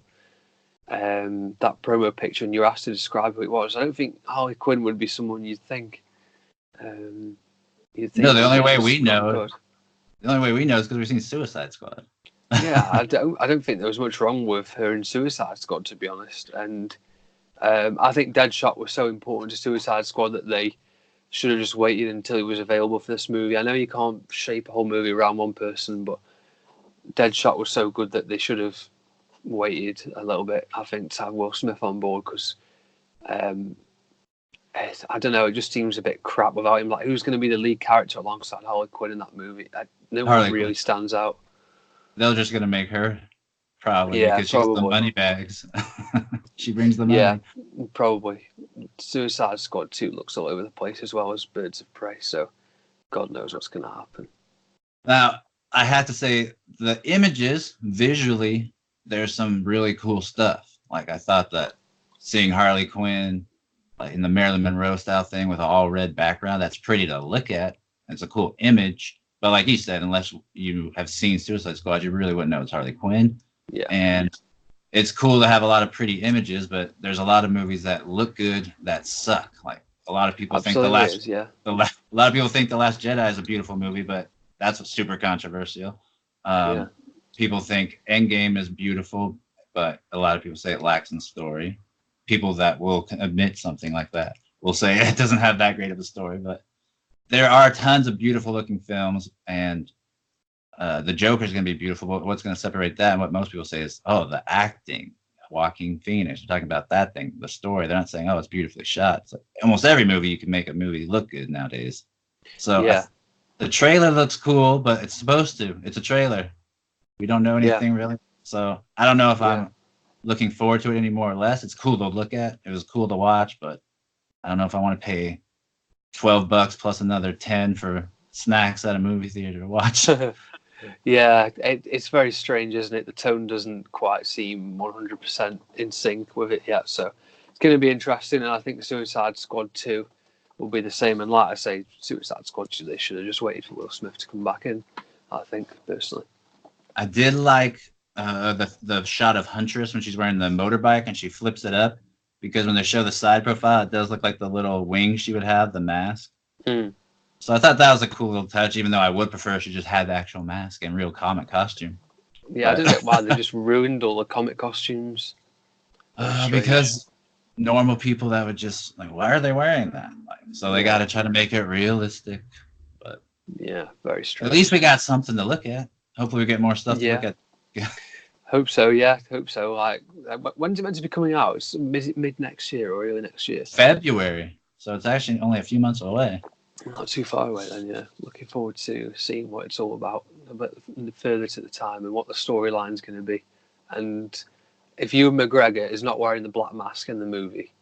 that promo picture and you're asked to describe who it was, I don't think Harley Quinn would be someone you'd think. No, the only way we know. The only way we know is because we've seen Suicide Squad. Yeah, I don't think there was much wrong with her in Suicide Squad, to be honest. And I think Deadshot was so important to Suicide Squad that they should have just waited until he was available for this movie. I know you can't shape a whole movie around one person, but Deadshot was so good that they should have waited a little bit, I think, to have Will Smith on board, because I don't know. It just seems a bit crap without him. Like, who's going to be the lead character alongside Harley Quinn in that movie? No one really stands out. They're just going to make her, probably, Yeah, because probably. she's the money bags. She brings the money. Yeah, probably. Suicide Squad 2 looks all over the place as well as Birds of Prey, so God knows what's going to happen. Now, I have to say, the images, visually, there's some really cool stuff. Like, I thought that seeing Harley Quinn like in the Marilyn Monroe style thing with an all red background, that's pretty to look at. It's a cool image. But like you said, unless you have seen Suicide Squad, you really wouldn't know it's Harley Quinn. Yeah. And it's cool to have a lot of pretty images, but there's a lot of movies that look good that suck. Like a lot of people think a lot of people think The Last Jedi is a beautiful movie, but that's super controversial. People think Endgame is beautiful, but a lot of people say it lacks in story. People that will admit something like that will say it doesn't have that great of a story, but there are tons of beautiful looking films, and the Joker is going to be beautiful. But what's going to separate that and what most people say is, oh, the acting, Joaquin Phoenix. We're talking about that thing, the story. They're not saying, oh, it's beautifully shot. It's like almost every movie you can make a movie look good nowadays. So the trailer looks cool, but it's supposed to. It's a trailer. We don't know anything really. So I don't know if I'm looking forward to it any more or less. It's cool to look at. It was cool to watch, but I don't know if I want to pay $12 plus another 10 for snacks at a movie theater to watch. Yeah, it's very strange, isn't it? The tone doesn't quite seem 100% in sync with it yet, so it's going to be interesting. And I think Suicide Squad 2 will be the same. And like I say, Suicide Squad, they should have just waited for Will Smith to come back in, I think, personally. I did like the shot of Huntress when she's wearing the motorbike and she flips it up, because when they show the side profile, it does look like the little wings she would have, the mask. So I thought that was a cool little touch, even though I would prefer if she just had the actual mask and real comic costume. Yeah, I don't get why they just ruined all the comic costumes. Because normal people that would just like, why are they wearing that? Like, so they got to try to make it realistic. But yeah, very strange. At least we got something to look at. Hopefully, we get more stuff to look at. Hope so. Yeah, hope so. Like, when's it meant to be coming out? Is it mid next year or early next year? February. So it's actually only a few months away. Not too far away then, yeah. Looking forward to seeing what it's all about a bit further to the time and what the storyline's going to be. And if Ewan McGregor is not wearing the black mask in the movie,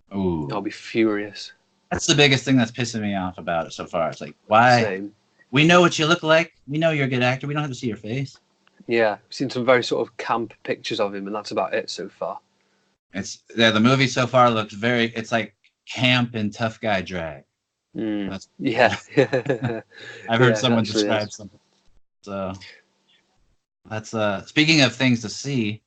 I'll be furious. That's the biggest thing that's pissing me off about it so far. It's like, why? Same. We know what you look like. We know you're a good actor. We don't have to see your face. Yeah, I've seen some very sort of camp pictures of him, and that's about it so far. The movie so far looks it's like camp and tough guy drag. I've heard someone describe something. So that's speaking of things to see,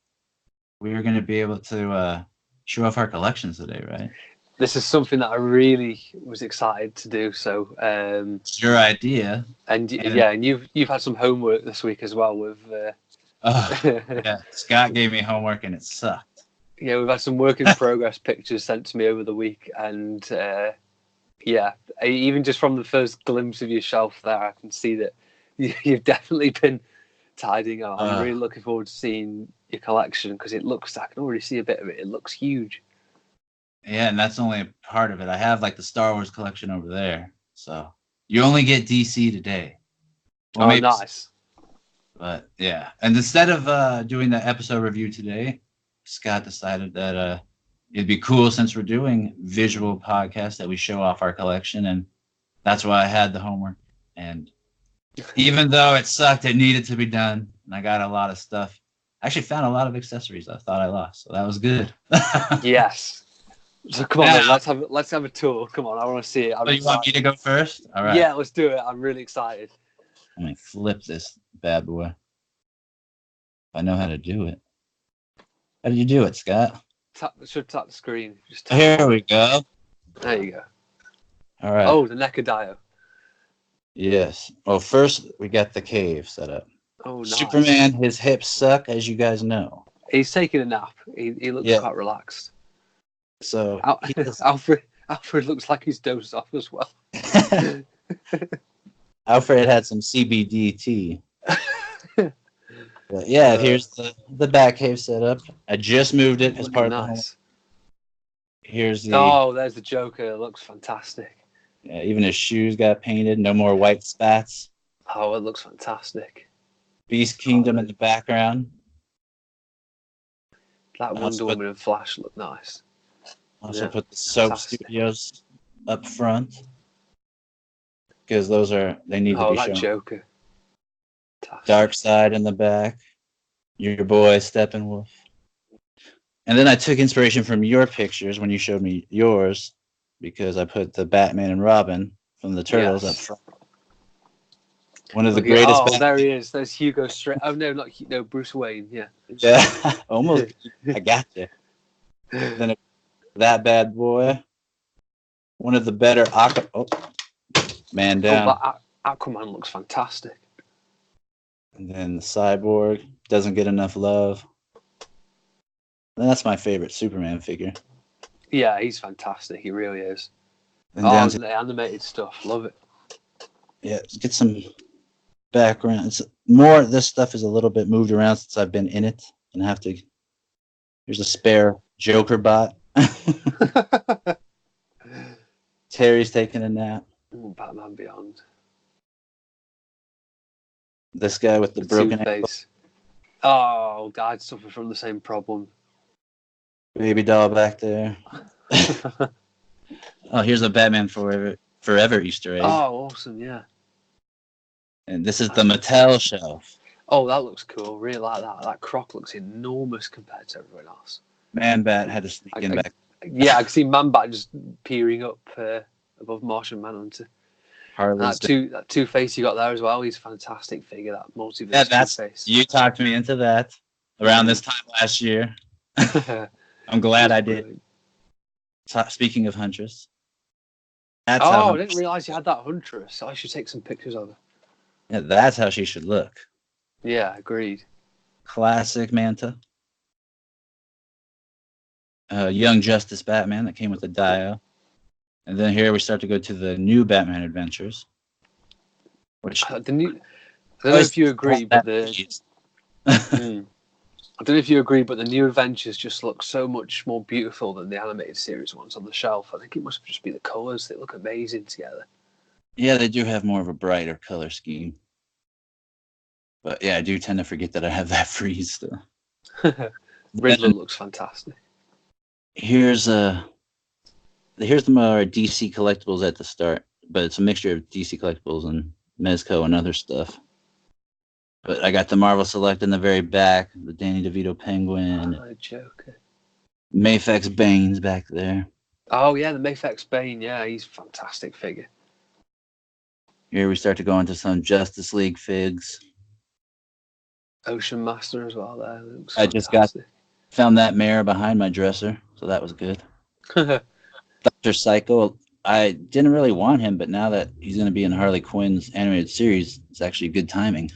we are going to be able to show off our collections today, right? This is something that I really was excited to do. So it's your idea, and you've had some homework this week as well with. Scott gave me homework and it sucked. Yeah, we've had some work in progress pictures sent to me over the week, and even just from the first glimpse of your shelf there, I can see that you've definitely been tidying up. I'm really looking forward to seeing your collection because I can already see a bit of it. It looks huge. Yeah, and that's only a part of it. I have like the Star Wars collection over there. So you only get DC today. Well, nice. But yeah, and instead of doing the episode review today, Scott decided that it'd be cool, since we're doing visual podcasts, that we show off our collection, and that's why I had the homework. And even though it sucked, it needed to be done, and I got a lot of stuff. I actually found a lot of accessories I thought I lost, so that was good. Yes. So come on, let's have a tour. Come on, I want to see it. You want me to go first? All right. Yeah, let's do it. I'm really excited. Let me flip this bad boy. I know how to do it. How did you do it, Scott? Should tap the screen. Here we go. There you go. All right. Oh, the NECA. Yes. Well, first we got the cave set up. Oh, nice. Superman, his hips suck, as you guys know. He's taking a nap. He looks quite relaxed. So Alfred looks like he's dozed off as well. Alfred had some CBD tea. But yeah, here's the back cave set up. I just moved it as part of the home. Here's the. Oh, there's the Joker. It looks fantastic. Yeah, even his shoes got painted. No more white spats. Oh, it looks fantastic. Beast Kingdom in the background. That Wonder Woman and Flash look nice. Also put the Soap Studios up front because they need to be shown. Joker. Dark Side in the back. Your boy Steppenwolf. And then I took inspiration from your pictures when you showed me yours, because I put the Batman and Robin from the Turtles up front. One of the greatest. Oh, there he is. There's Hugo Strange. Oh no, Bruce Wayne. Yeah. Yeah, almost. I got you. Then that bad boy. One of the better Man Down. Aquaman looks fantastic. And then the Cyborg doesn't get enough love. And that's my favorite Superman figure. Yeah, he's fantastic. He really is. And the animated stuff, love it. Yeah, get some background. It's more. This stuff is a little bit moved around since I've been in it, and I have to. Here's a spare Joker bot. Terry's taking a nap. Ooh, Batman Beyond. This guy with the broken face. Oh, God, suffering from the same problem. Baby doll back there. Oh, here's a Batman Forever Easter egg. Oh, awesome, yeah. And this is the Mattel shelf. Oh, that looks cool. Really like that. That croc looks enormous compared to everyone else. Man-Bat had to sneak in back. Yeah, I can see Man-Bat just peering up above Martian Manhunter. That Two-Face you got there as well. He's a fantastic figure, that multiverse Two-Face. You talked me into that around this time last year. I'm glad I did. Speaking of Huntress. I didn't realise you had that Huntress. I should take some pictures of her. Yeah, that's how she should look. Yeah, agreed. Classic Manta. Young Justice Batman that came with the Dio. And then here we start to go to the new Batman Adventures. Which I don't know if you agree, but I don't know if you agree, but the new Adventures just look so much more beautiful than the animated series ones on the shelf. I think it must just be the colours. They look amazing together. Yeah, they do have more of a brighter color scheme. But yeah, I do tend to forget that I have that freeze still. Riddler looks fantastic. Here's the more DC collectibles at the start, but it's a mixture of DC collectibles and Mezco and other stuff. But I got the Marvel Select in the very back, the Danny DeVito Penguin. Oh, Joker. Mafex Bane's back there. Oh, yeah, the Mafex Bane. Yeah, he's a fantastic figure. Here we start to go into some Justice League figs. Ocean Master as well there. Looks I just found that mirror behind my dresser, so that was good. Dr. Psycho, I didn't really want him, but now that he's going to be in Harley Quinn's animated series, it's actually good timing.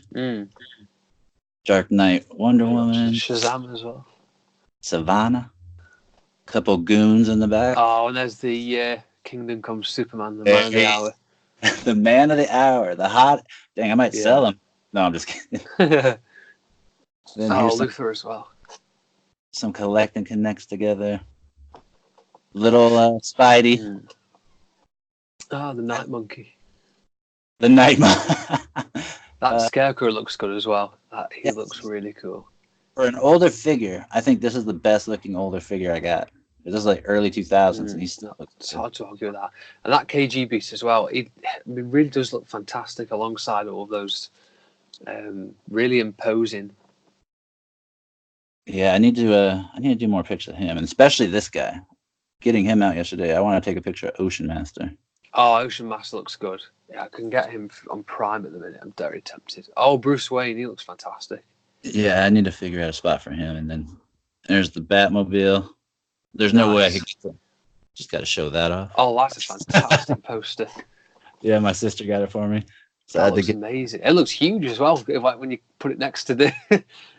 Dark Knight, Wonder Woman. Shazam as well. Savannah. Couple goons in the back. Oh, and there's the Kingdom Come Superman, the man of the hour. The man of the hour. The hot... Dang, I might sell him. No, I'm just kidding. Luthor as well. Some collect and connects together. Little Spidey. Oh, the Night Monkey. The Night Monkey. That Scarecrow looks good as well. He looks really cool. For an older figure, I think this is the best looking older figure I got. This is like early 2000s, and he still looks It's hard to argue with that. And that KG Beast as well, it really does look fantastic alongside all of those really imposing. Yeah, I need to do more pictures of him, and especially this guy. Getting him out yesterday, I want to take a picture of Ocean Master. Oh, Ocean Master looks good. Yeah, I can get him on Prime at the minute. I'm very tempted. Oh, Bruce Wayne, he looks fantastic. Yeah, I need to figure out a spot for him. And then there's the Batmobile. There's no way I could get to. Just got to show that off. Oh, that's a fantastic poster. Yeah, my sister got it for me. So that looks amazing. It looks huge as well. Like when you put it next to the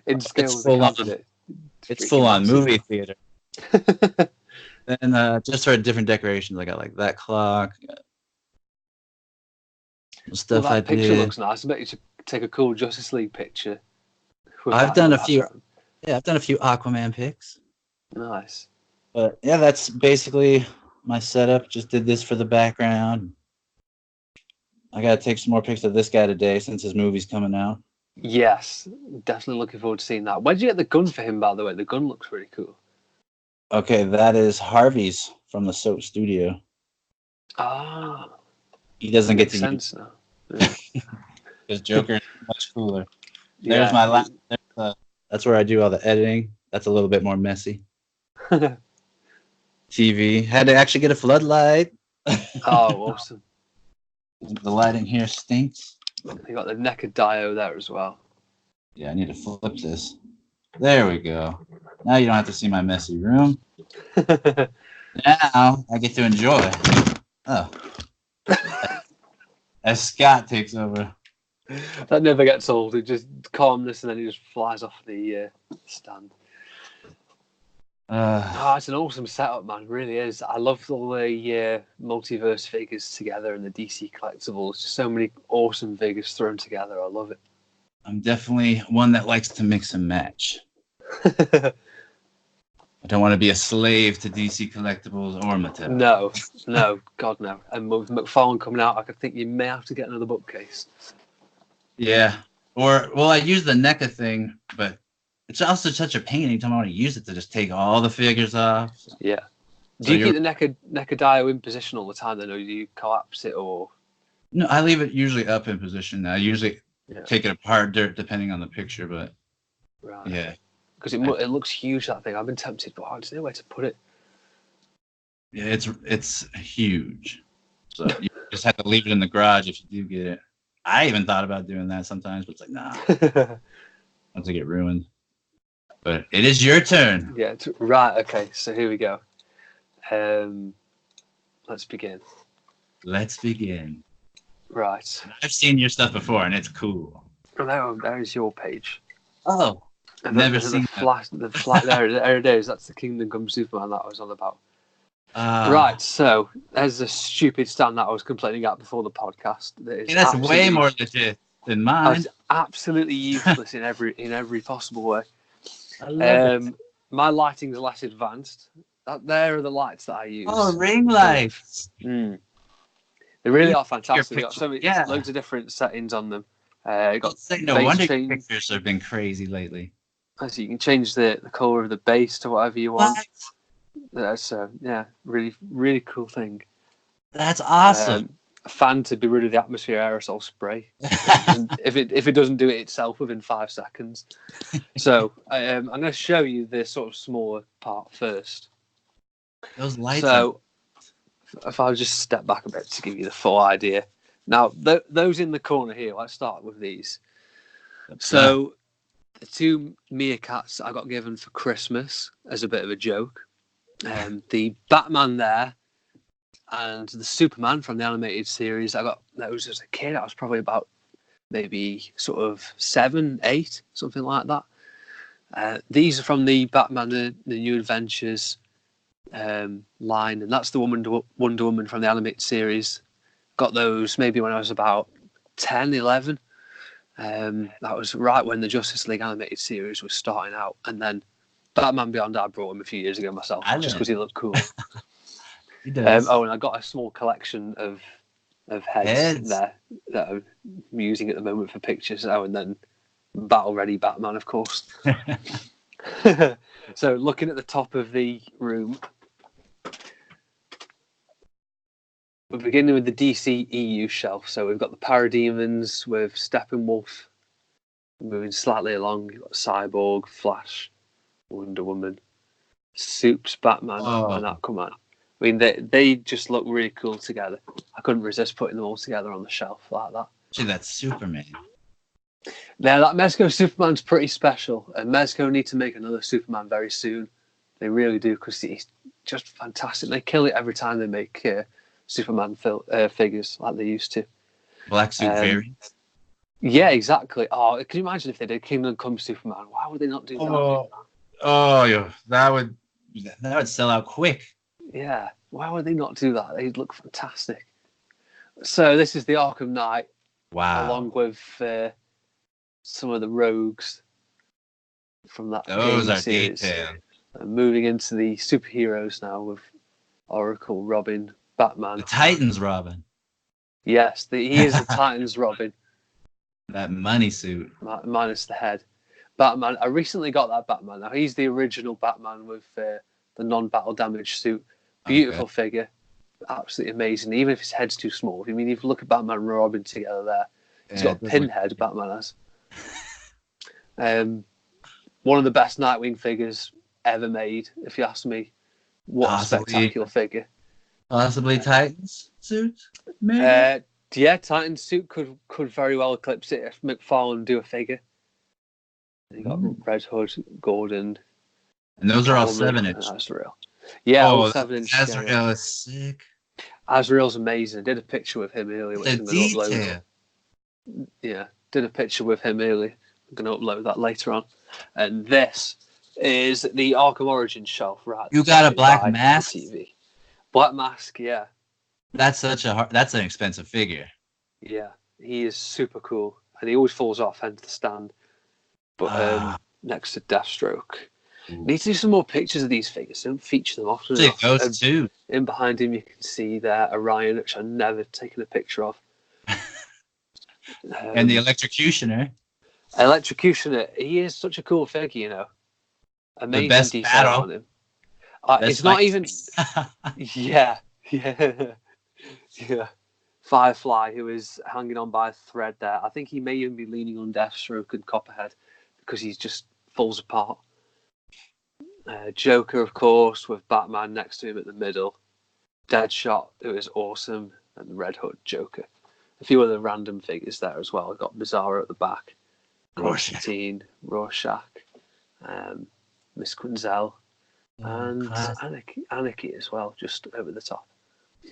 in scale with the cabinet. It's full on movie theater. And just for different decorations, I got like that clock. Stuff that picture looks nice. I bet you should take a cool Justice League picture. I've done a few. Yeah, I've done a few Aquaman pics. Nice. But yeah, that's basically my setup. Just did this for the background. I gotta take some more pics of this guy today since his movie's coming out. Yes, definitely looking forward to seeing that. Where did you get the gun for him, by the way? The gun looks really cool. Okay, that is Harvey's from the Soap Studio. Ah, He doesn't get makes to use sense now. Yeah. because Joker is much cooler. There's Yeah. my last. That's where I do all the editing. That's a little bit more messy. TV had to actually get a floodlight. Oh, awesome. The lighting here stinks. You got the NECA Dio there as well. Yeah, I need to flip this. There we go. Now you don't have to see my messy room. Now I get to enjoy. Oh. As Scott takes over. That never gets old. It just calmness, and then it just flies off the stand. It's an awesome setup, man. It really is. I love all the multiverse figures together and the DC collectibles. Just so many awesome figures thrown together. I love it. I'm definitely one that likes to mix and match. I don't want to be a slave to DC Collectibles or Mattel. No, God no. And with McFarlane coming out, I think you may have to get another bookcase. Yeah. I use the NECA thing, but it's also such a pain anytime I want to use it to just take all the figures off. Yeah. Do you keep the NECA Dio in position all the time then, or do you collapse it, or? No, I leave it usually up in position. I usually take it apart depending on the picture, but right. Yeah. Because it looks huge, that thing. I've been tempted, but I just know where to put it. Yeah, it's huge. So you just have to leave it in the garage if you do get it. I even thought about doing that sometimes, but it's like, nah. Once I get ruined. But it is your turn. Yeah, right, okay, so here we go. Let's begin. Let's begin. Right. I've seen your stuff before, and it's cool. Oh, there is your page. Oh, I've never seen the flat there it is. That's the Kingdom Come Superman that I was on about. Right, so there's a stupid stand that I was complaining at before the podcast. That's way more legit than mine. It's absolutely useless in every possible way. I love it. My lighting's less advanced. There are the lights that I use. Oh, ring lights. They really are fantastic. Got loads of different settings on them. No wonder your pictures have been crazy lately. So you can change the colour of the base to whatever you want. That's really, really cool thing. That's awesome. A fan to be rid of the atmosphere aerosol spray if it doesn't do it itself within 5 seconds. So I'm going to show you the sort of smaller part first. Those lights. So if I just step back a bit to give you the full idea. Now those in the corner here. Let's start with these. So the 2 meerkats I got given for Christmas as a bit of a joke. The Batman there and the Superman from the animated series I got those as a kid. I was probably about maybe sort of 7, 8, something like that. These are from the Batman the New Adventures line, and that's the Wonder Woman from the animated series. Got those maybe when I was about 10, 11. That was right when the Justice League animated series was starting out, and then Batman Beyond, I brought him a few years ago myself, just because he looked cool. He does. And I got a small collection of heads there that I'm using at the moment for pictures now, and then Battle Ready Batman, of course. So looking at the top of the room, we're beginning with the DC EU shelf. So we've got the Parademons with Steppenwolf moving slightly along. You've got Cyborg, Flash, Wonder Woman, Supes, Batman, and Aquaman. I mean, they just look really cool together. I couldn't resist putting them all together on the shelf like that. Actually, that's Superman. Yeah, that Mezco Superman's pretty special, and Mezco need to make another Superman very soon. They really do, because he's just fantastic. They kill it every time they make Superman figures like they used to. Black suit variants. Yeah, exactly. Oh, can you imagine if they did Kingdom Come Superman? Why would they not do that? Oh, yeah, that would sell out quick. Yeah, why would they not do that? They'd look fantastic. So this is the Arkham Knight. Wow. Along with some of the rogues from that. Those are detailed. Moving into the superheroes now with Oracle, Robin, Batman. The Titans Robin. Yes, he is the Titans Robin. That money suit. Minus the head. Batman. I recently got that Batman. Now, he's the original Batman with the non-battle damage suit. Beautiful figure. Absolutely amazing. Even if his head's too small. I mean, if you look at Batman and Robin together there, he's got a pinhead, Batman has. One of the best Nightwing figures ever made, if you ask me. What a spectacular figure. Possibly Titans suit? Maybe? Yeah, Titan's suit could very well eclipse it if McFarlane do a figure. You got Red Hood, Gordon. And those are all 7-inch. Azrael. Yeah, all 7-inch. Azrael is sick. Azrael's amazing. I did a picture with him earlier. The detail. Yeah, did a picture with him earlier. I'm going to upload that later on. And this is the Arkham Origins shelf, right? You got a black mask? TV. Black mask, yeah. That's an expensive figure. Yeah, he is super cool. And he always falls off, hence the stand. But next to Deathstroke. Need to do some more pictures of these figures. Don't feature them often enough. Ghost too. In behind him, you can see there Orion, which I've never taken a picture of. And the Electrocutioner. Electrocutioner, he is such a cool figure, you know. Amazing the best detail battle. on him. It's not even. Yeah. Firefly, who is hanging on by a thread there. I think he may even be leaning on Deathstroke and Copperhead because he just falls apart. Joker, of course, with Batman next to him at the middle. Deadshot, who is awesome, and Red Hood Joker. A few other random figures there as well. I've got Bizarro at the back. Constantine, Rorschach, Miss Quinzel, and Anarchy as well, just over the top.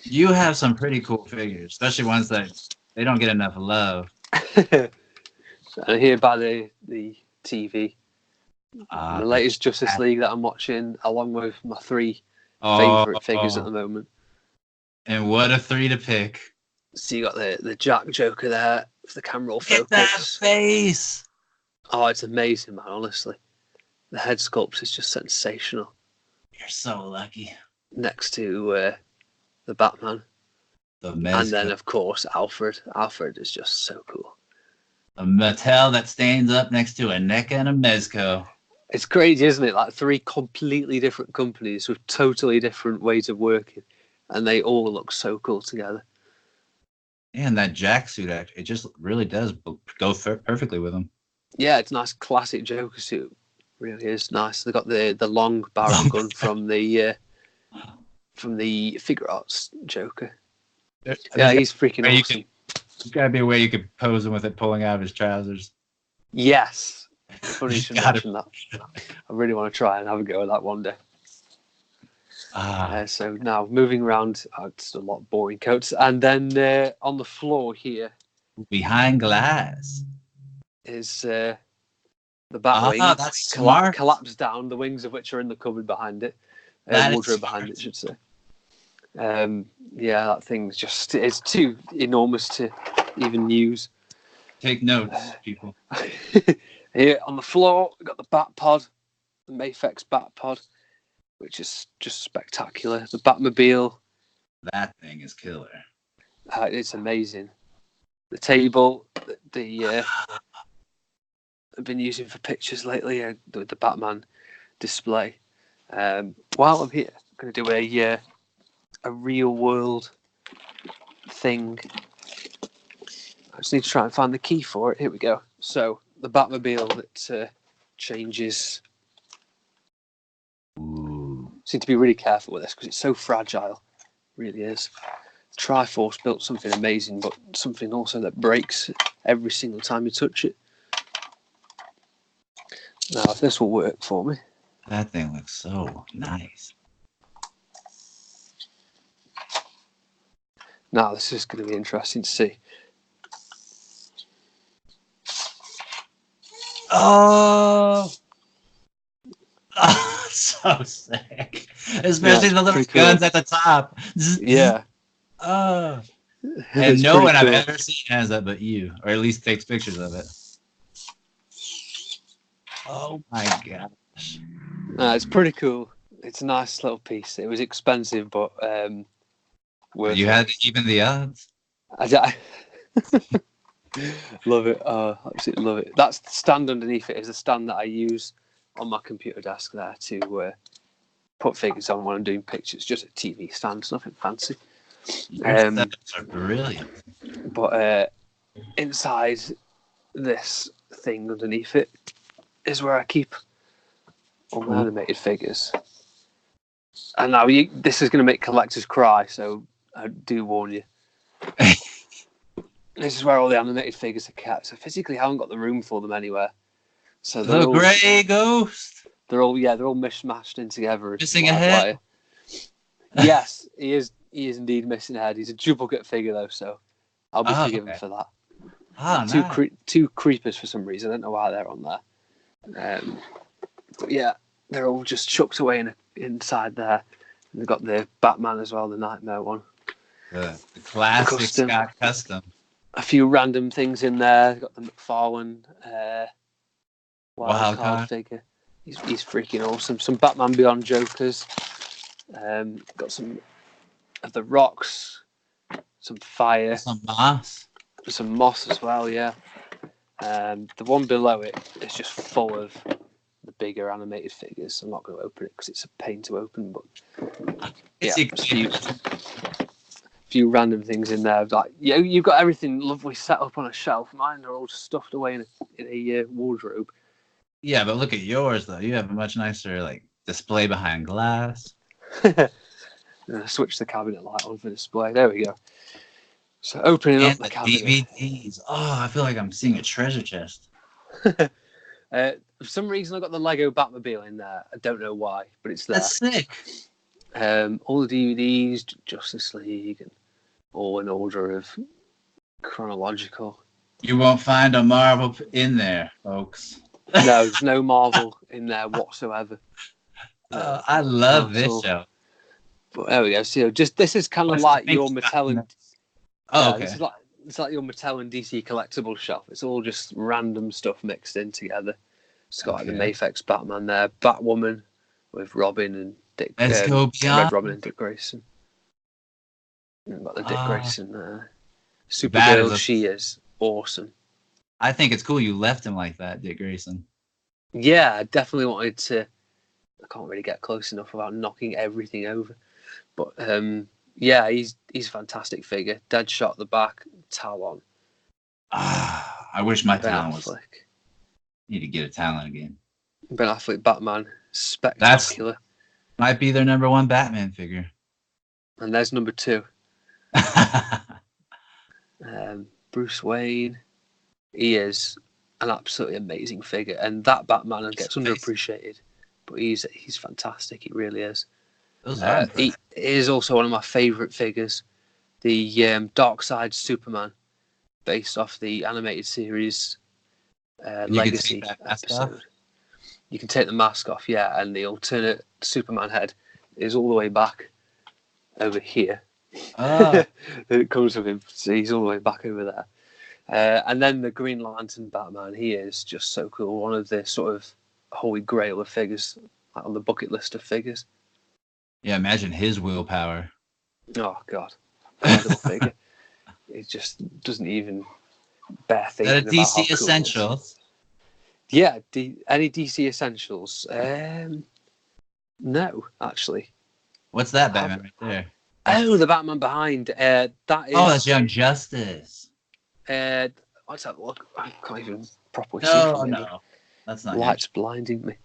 You have some pretty cool figures, especially ones that they don't get enough love. And here by the TV, the latest Justice League that I'm watching, along with my 3 favorite figures at the moment. And what a 3 to pick! So you got the Jack Joker there for the camera focus. Get that face! Oh, it's amazing, man. Honestly, the head sculpt is just sensational. You're so lucky. Next to the Batman. And then, of course, Alfred. Alfred is just so cool. A Mattel that stands up next to a NECA and a Mezco. It's crazy, isn't it? Like 3 completely different companies with totally different ways of working. And they all look so cool together. Yeah, and that Jack suit, it just really does go perfectly with him. Yeah, it's a nice classic Joker suit. Really is nice. They got the long barrel gun from the Figure Arts Joker. He's freaking awesome. There's got to be a way you could pose him with it pulling out of his trousers. Yes. Funny you should mention that. I really want to try and have a go at that one day. So now moving around, it's a lot of boring coats. And then on the floor here, behind glass, is the Batwing. That's smart. Collapsed down, the wings of which are in the cupboard behind it. Wardrobe behind it, I should say. That thing's just, it's too enormous to even use. Take notes, people. Here on the floor, we've got the Bat Pod, the Mafex Bat Pod, which is just spectacular. The Batmobile. That thing is killer. It's amazing. The table, I've been using for pictures lately with the Batman display. While I'm here, I'm going to do a real world thing. I just need to try and find the key for it. Here we go. So the Batmobile that changes. Ooh. Just need to be really careful with this because it's so fragile. It really is. Triforce built something amazing, but something also that breaks every single time you touch it. Now, if this will work for me. That thing looks so nice. Now, this is going to be interesting to see. Oh, so sick. Especially the little guns at the top. Yeah. And no one I've ever seen has that but you, or at least takes pictures of it. Oh my gosh. It's pretty cool. It's a nice little piece. It was expensive, but worth You it. had to even the odds. I love it. Absolutely love it. That's the stand underneath it. Is the stand that I use on my computer desk there to put figures on when I'm doing pictures. Just a TV stand. It's nothing fancy. Your setups are brilliant. But inside this thing underneath it is where I keep all my animated figures. And now this is going to make collectors cry, so I do warn you. This is where all the animated figures are kept. So physically, I haven't got the room for them anywhere. So The grey ghost. They're all mishmashed in together. Missing a head. Yes, he is indeed missing a head. He's a duplicate figure though, so I'll be forgiven for that. Two creepers for some reason. I don't know why they're on there. But yeah, they're all just chucked away inside there. And they've got the Batman as well, the Nightmare one. The classic Scott Custom. A few random things in there. They've got the McFarlane wild card figure. He's freaking awesome. Some Batman Beyond Jokers. Got some of the rocks. Some fire. Some moss. Some moss as well, yeah. The one below it is just full of the bigger animated figures. I'm not going to open it because it's a pain to open, but yeah, a few random things in there. Like you've got everything lovely set up on a shelf. Mine are all just stuffed away in a wardrobe. Yeah, but look at yours though. You have a much nicer display behind glass. Switch the cabinet light on for display. There we go. So opening up the cabinet. DVDs. Oh, I feel like I'm seeing a treasure chest. For some reason, I got the Lego Batmobile in there. I don't know why, but it's there. That's sick. All the DVDs, Justice League, and all in order of chronological. You won't find a Marvel in there, folks. No, there's no Marvel in there whatsoever. I love this show. But there we go. So this is kind of like your Mattel and okay. It's like your Mattel and DC collectible shelf. It's all just random stuff mixed in together. It's got the Mafex Batman there, Batwoman with Robin and Dick. Let's go beyond. Red Robin and Dick Grayson. We've got the Dick Grayson there. Supergirl, she is awesome. I think it's cool you left him like that, Dick Grayson. Yeah, I definitely wanted to. I can't really get close enough without knocking everything over. But yeah, he's a fantastic figure. Deadshot at the back, Talon. I wish my Talon was. Need to get a Talon again. Ben Affleck Batman, spectacular. Might be their number one Batman figure. And there's number 2. Bruce Wayne. He is an absolutely amazing figure, and that Batman gets underappreciated, but he's fantastic. He really is. He is also one of my favourite figures, the Darkseid Superman, based off the animated series Legacy episode. You can take the mask off, yeah, and the alternate Superman head is all the way back over here. It comes with him, so he's all the way back over there. And then the Green Lantern Batman, he is just so cool. One of the sort of holy grail of figures, like on the bucket list of figures. Yeah, imagine his willpower. Oh, God. Incredible figure. It just doesn't even bear thinking about. DC Essentials? Yeah, any DC Essentials? No, actually. What's that Batman right there? Oh, the Batman behind. That is. Oh, that's Young Justice. Let's have a look. I can't even properly see from here. No, that's not. Light's blinding me.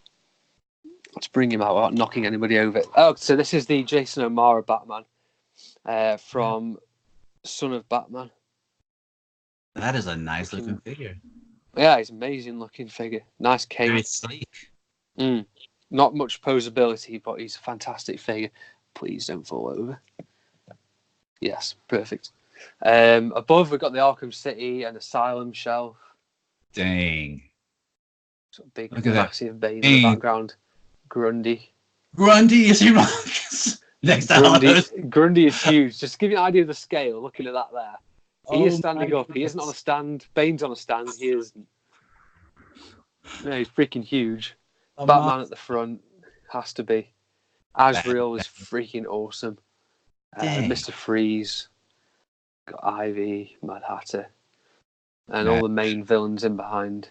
Let's bring him out without knocking anybody over. Oh, so this is the Jason O'Mara Batman from Son of Batman. That is a nice looking figure. Yeah, he's an amazing looking figure. Nice cape. Very sleek. Not much posability, but he's a fantastic figure. Please don't fall over. Yes, perfect. Above, we've got the Arkham City and Asylum shelf. Dang. Sort of big, massive Bane in the background. Grundy. Grundy is humongous. Next Grundy is huge. Just to give you an idea of the scale, looking at that there. He is standing up. He isn't on a stand. Bane's on a stand. He isn't. No, he's freaking huge. Batman at the front. Has to be. Asriel is freaking awesome. Mr. Freeze, got Ivy, Mad Hatter, and all the main villains in behind.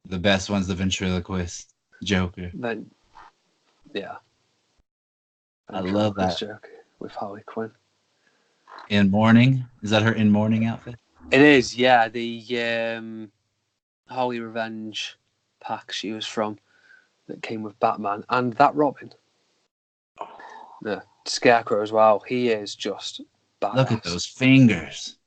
The best one's the ventriloquist Joker. Then, yeah. I love that. Joker with Harley Quinn. In mourning? Is that her in mourning outfit? It is, yeah. The Harley Revenge pack she was from that came with Batman and that Robin. Yeah, Scarecrow as well. He is just badass. Look at those fingers.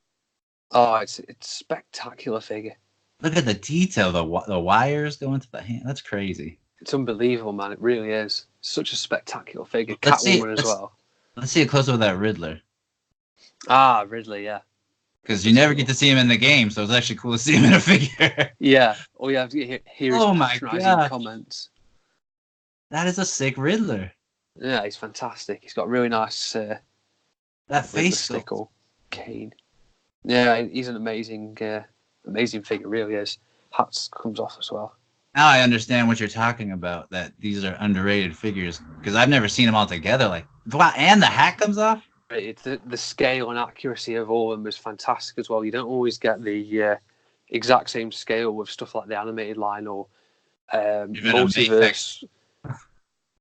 Oh, it's a spectacular figure. Look at the detail, the wires going to the hand. That's crazy. It's unbelievable, man. It really is. Such a spectacular figure. Catwoman as well. Let's see a close up of that Riddler. Ah, Ridley, yeah. Because you never get to see him in the game, so it's actually cool to see him in a figure. Yeah. All you have to hear is patronizing comments. That is a sick Riddler. Yeah, he's fantastic. He's got really nice that face stick or cane. Yeah, he's an amazing figure, really is. Hats comes off as well. Now I understand what you're talking about, that these are underrated figures, because I've never seen them all together. Like, wow, and the hat comes off? The scale and accuracy of all of them is fantastic as well. You don't always get the exact same scale with stuff like the animated line or Multiverse.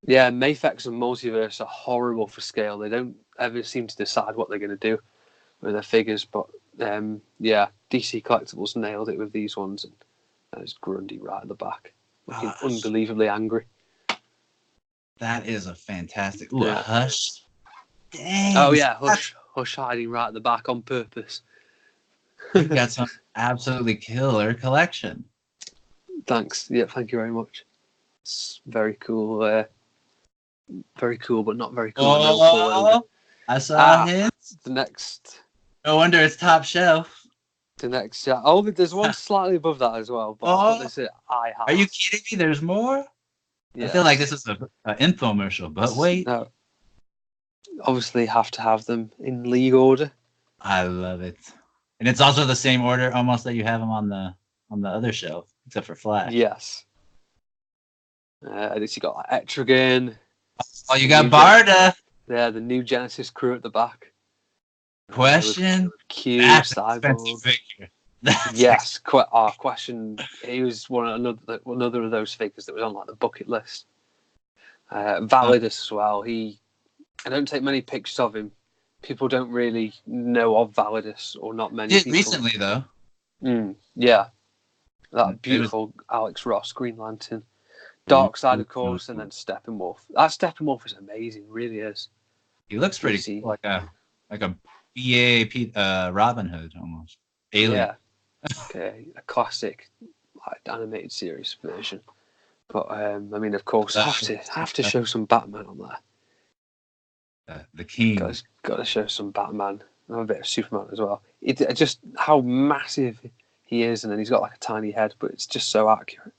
Yeah, Mafex and Multiverse are horrible for scale. They don't ever seem to decide what they're going to do with their figures. But yeah, DC Collectibles nailed it with these ones. And there's Grundy right at the back, looking unbelievably angry. That is a fantastic... Ooh, yeah. Hush. Dang. Oh, yeah, Hush hiding right at the back on purpose. You've got some absolutely killer collection. Thanks. Yeah, thank you very much. It's very cool. Very cool, but not very cool. Oh, I saw it. The next. No wonder it's top shelf. The next. Oh, there's one slightly above that as well. But this is I have. Are you kidding me? There's more? Yeah. I feel like this is an infomercial, but wait. No. Obviously, have to have them in league order. I love it, and it's also the same order almost that you have them on the other shelf, except for Flash. Yes. At least you got like Etrigan. Oh, you got Barda. Yeah, the new Genesis crew at the back. Question. Q, That's Cyborg. Figure. Yes, Question. He was another of those figures that was on like the bucket list. Validus as well. I don't take many pictures of him. People don't really know of Validus, or not many people. Recently, though. Yeah. That beautiful Alex Ross Green Lantern. Darkseid, of course, and then Steppenwolf. That Steppenwolf is amazing, really is. He looks pretty cool, like a BA Robin Hood almost. Alien. Yeah. Okay, a classic animated series version. But I mean, of course, have to show some Batman on there. The King. Got to show some Batman. And a bit of Superman as well. It just how massive he is, and then he's got like a tiny head, but it's just so accurate.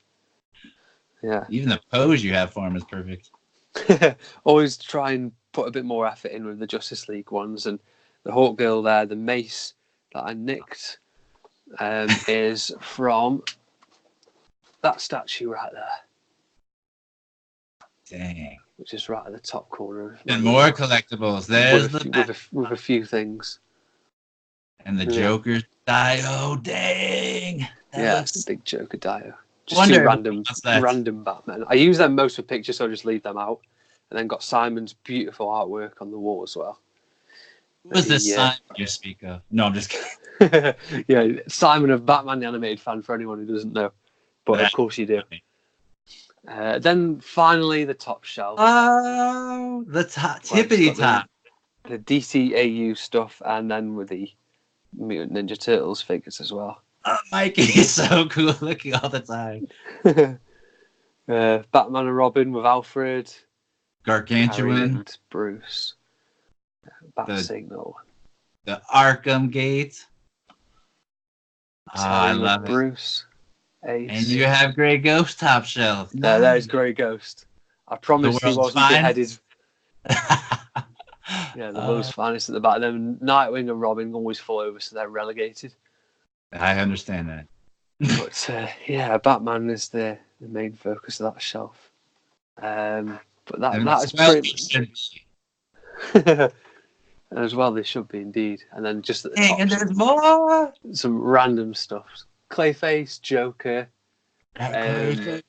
Yeah. Even the pose you have for him is perfect. Always try and put a bit more effort in with the Justice League ones, and the Hawk Girl there, the mace that I nicked, is from that statue right there. Dang. Which is right at the top corner. And more collectibles. There's with a few things. And the Joker Dio. Dang. It's the big Joker Dio. Just two random Batman. I use them most for pictures, so I just leave them out. And then got Simon's beautiful artwork on the wall as well. Who was this Simon you speak of? No, I'm just kidding. Yeah, Simon of Batman the Animated fan, for anyone who doesn't know. But of course you do. Then finally the top shelf. Oh, the top, tippity top. The DCAU stuff, and then with the Mutant Ninja Turtles figures as well. Oh, Mikey is so cool looking all the time. Batman and Robin with Alfred. Gargantuan. And Bruce. Bat Signal. The Arkham Gate. I love Bruce. Ace. And you have Grey Ghost top shelf. Nice. There's Grey Ghost. I promised he wasn't beheaded. Yeah, the world's finest at the back. Then Nightwing and Robin always fall over, so they're relegated. I understand that. But yeah, Batman is the main focus of that shelf. But that And is well, pretty. As well, they should be indeed. And then just at the top, and there's more. some random stuff. Clayface, Joker, Clayface.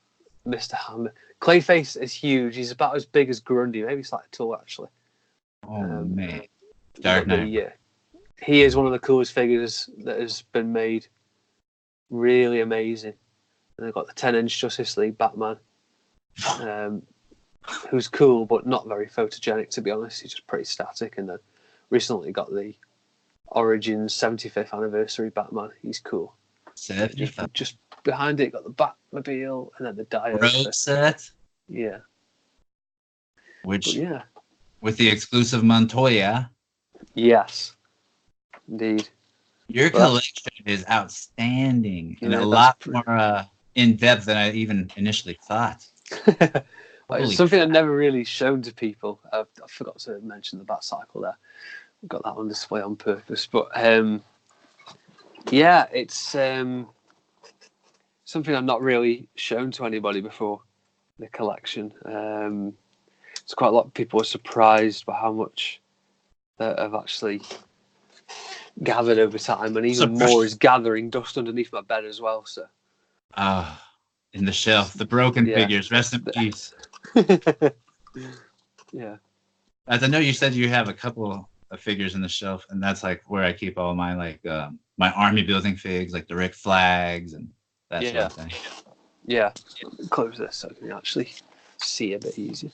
Mr. Hammer. Clayface is huge. He's about as big as Grundy, maybe slightly taller actually. Oh man, Dark Knight. Yeah, he is one of the coolest figures that has been made. Really amazing. And they've got the 10-inch Justice League Batman, who's cool but not very photogenic, to be honest. He's just pretty static. And then recently got the Origins 75th anniversary Batman. He's cool. Just behind it, got the Batmobile and then the Dio set. Yeah. Which, with the exclusive Montoya. Yes, indeed. Your collection is outstanding and a lot more in depth than I even initially thought. It's something I've never really shown to people. I forgot to mention the Batcycle there. I've got that on display on purpose. But it's something I've not really shown to anybody before, the collection. It's quite a lot of people are surprised by how much that I've actually gathered over time, and even more is gathering dust underneath my bed as well. So, in the shelf, the broken figures. Rest in peace. Yeah. As I know, you said you have a couple of figures in the shelf, and that's like where I keep all my my army building figs, like the Rick Flags and that sort of thing. Yeah. Close this so I can actually see a bit easier.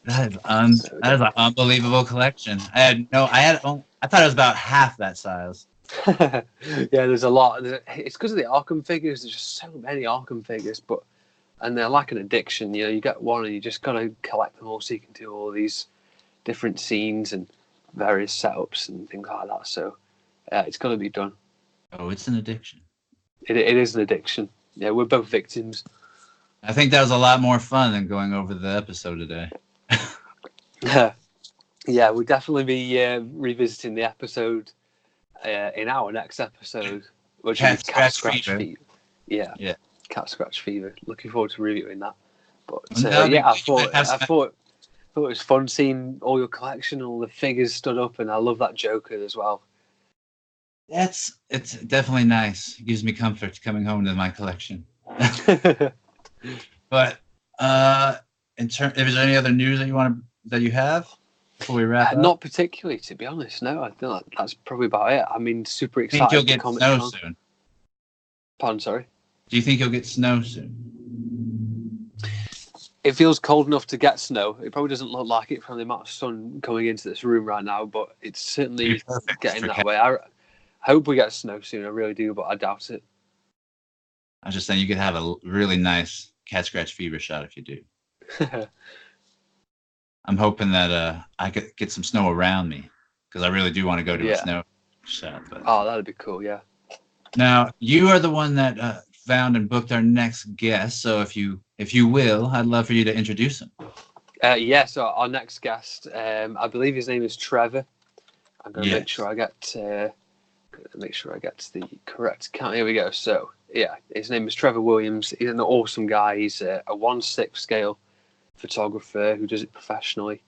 That is an unbelievable collection. I thought it was about half that size. Yeah, there's a lot. It's because of the Arkham figures. There's just so many Arkham figures, and they're like an addiction. You know, you get one and you just gotta collect them all so you can do all these different scenes and various setups and things like that. So, it's got to be done. Oh, it's an addiction. It is an addiction. Yeah, we're both victims. I think that was a lot more fun than going over the episode today. Yeah, we'll definitely be revisiting the episode in our next episode, which is Cat Scratch Fever. Yeah, Cat Scratch Fever. Looking forward to reviewing that. But I thought it was fun seeing all your collection, all the figures stood up, and I love that Joker as well. It's definitely nice. It gives me comfort coming home to my collection. But if there's any other news that you have before we wrap up? Not particularly, to be honest. No, I think that's probably about it. I mean, super excited. Think you'll get snow soon? Pardon, sorry. Do you think you'll get snow soon? It feels cold enough to get snow. It probably doesn't look like it from the amount of sun coming into this room right now, but it's certainly getting that way. I hope we get snow soon. I really do, but I doubt it. I was just saying you could have a really nice Cat Scratch Fever shot if you do. I'm hoping that I could get some snow around me because I really do want to go to a snow shot. But... Oh, that'd be cool. Yeah. Now you are the one that found and booked our next guest. So if you will, I'd love for you to introduce him. So our next guest, I believe his name is Trevor. I'm going to make sure I get the correct account. Here we go. So his name is Trevor Williams. He's an awesome guy. He's a 1/6 scale photographer who does it professionally.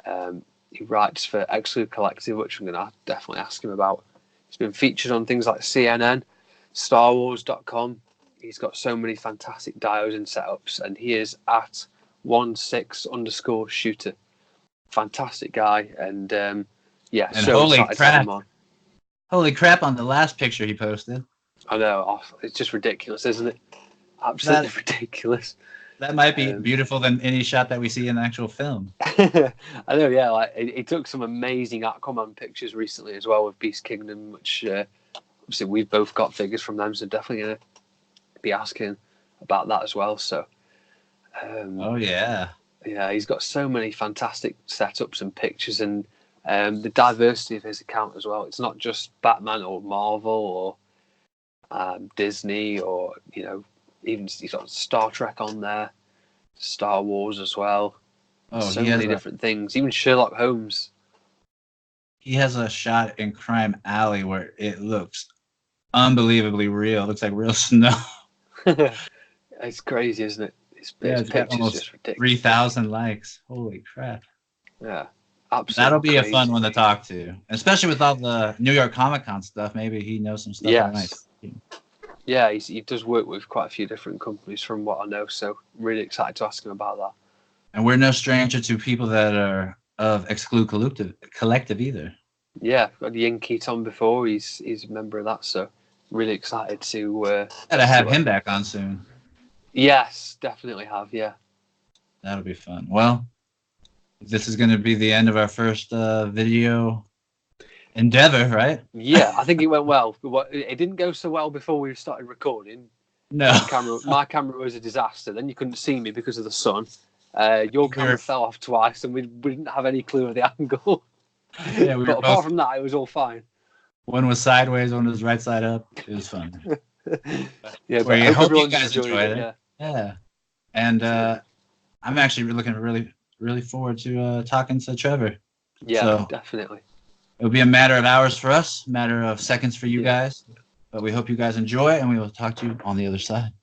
He writes for Exclusive Collective, which I'm going to definitely ask him about. He's been featured on things like CNN, StarWars.com. He's got so many fantastic dios and setups, and he is at 16_shooter. Fantastic guy, and so holy excited crap! to have him on. Holy crap! On the last picture he posted, I know, it's just ridiculous, isn't it? Absolutely ridiculous. That might be beautiful than any shot that we see in the actual film. I know, yeah. Like he took some amazing Aquaman pictures recently as well with Beast Kingdom, which obviously we've both got figures from them, so definitely gonna be asking about that as well. So, he's got so many fantastic setups and pictures, and the diversity of his account as well. It's not just Batman or Marvel or Disney or even he's got Star Trek on there, Star Wars as well. Oh, so many different things. Even Sherlock Holmes. He has a shot in Crime Alley where it looks unbelievably real. It looks like real snow. It's crazy, isn't it? His it's got picture's almost just ridiculous. 3,000 likes. Holy crap. Yeah, absolutely. That'll be crazy. a fun one to talk to, especially with all the New York Comic Con stuff. Maybe he knows some stuff I might. Yeah, he does work with quite a few different companies from what I know, so really excited to ask him about that. And we're no stranger to people that are of Exclude Collective either. Yeah, got the Yankee on before. He's a member of that, so really excited to. Gotta have him back on soon. Yes, definitely have. Yeah, that'll be fun. Well, this is going to be the end of our first video endeavor, right? Yeah, I think it went well. It didn't go so well before we started recording. No, my camera was a disaster. Then you couldn't see me because of the sun. Your camera fell off twice, and we didn't have any clue of the angle. Yeah, but apart from that, it was all fine. One was sideways, one was right side up. It was fun. Yeah, but I hope you guys enjoyed it. Yeah. Yeah, and I'm actually looking really forward to talking to Trevor. Yeah, so, definitely. It'll be a matter of hours for us, matter of seconds for you guys. But we hope you guys enjoy, and we will talk to you on the other side.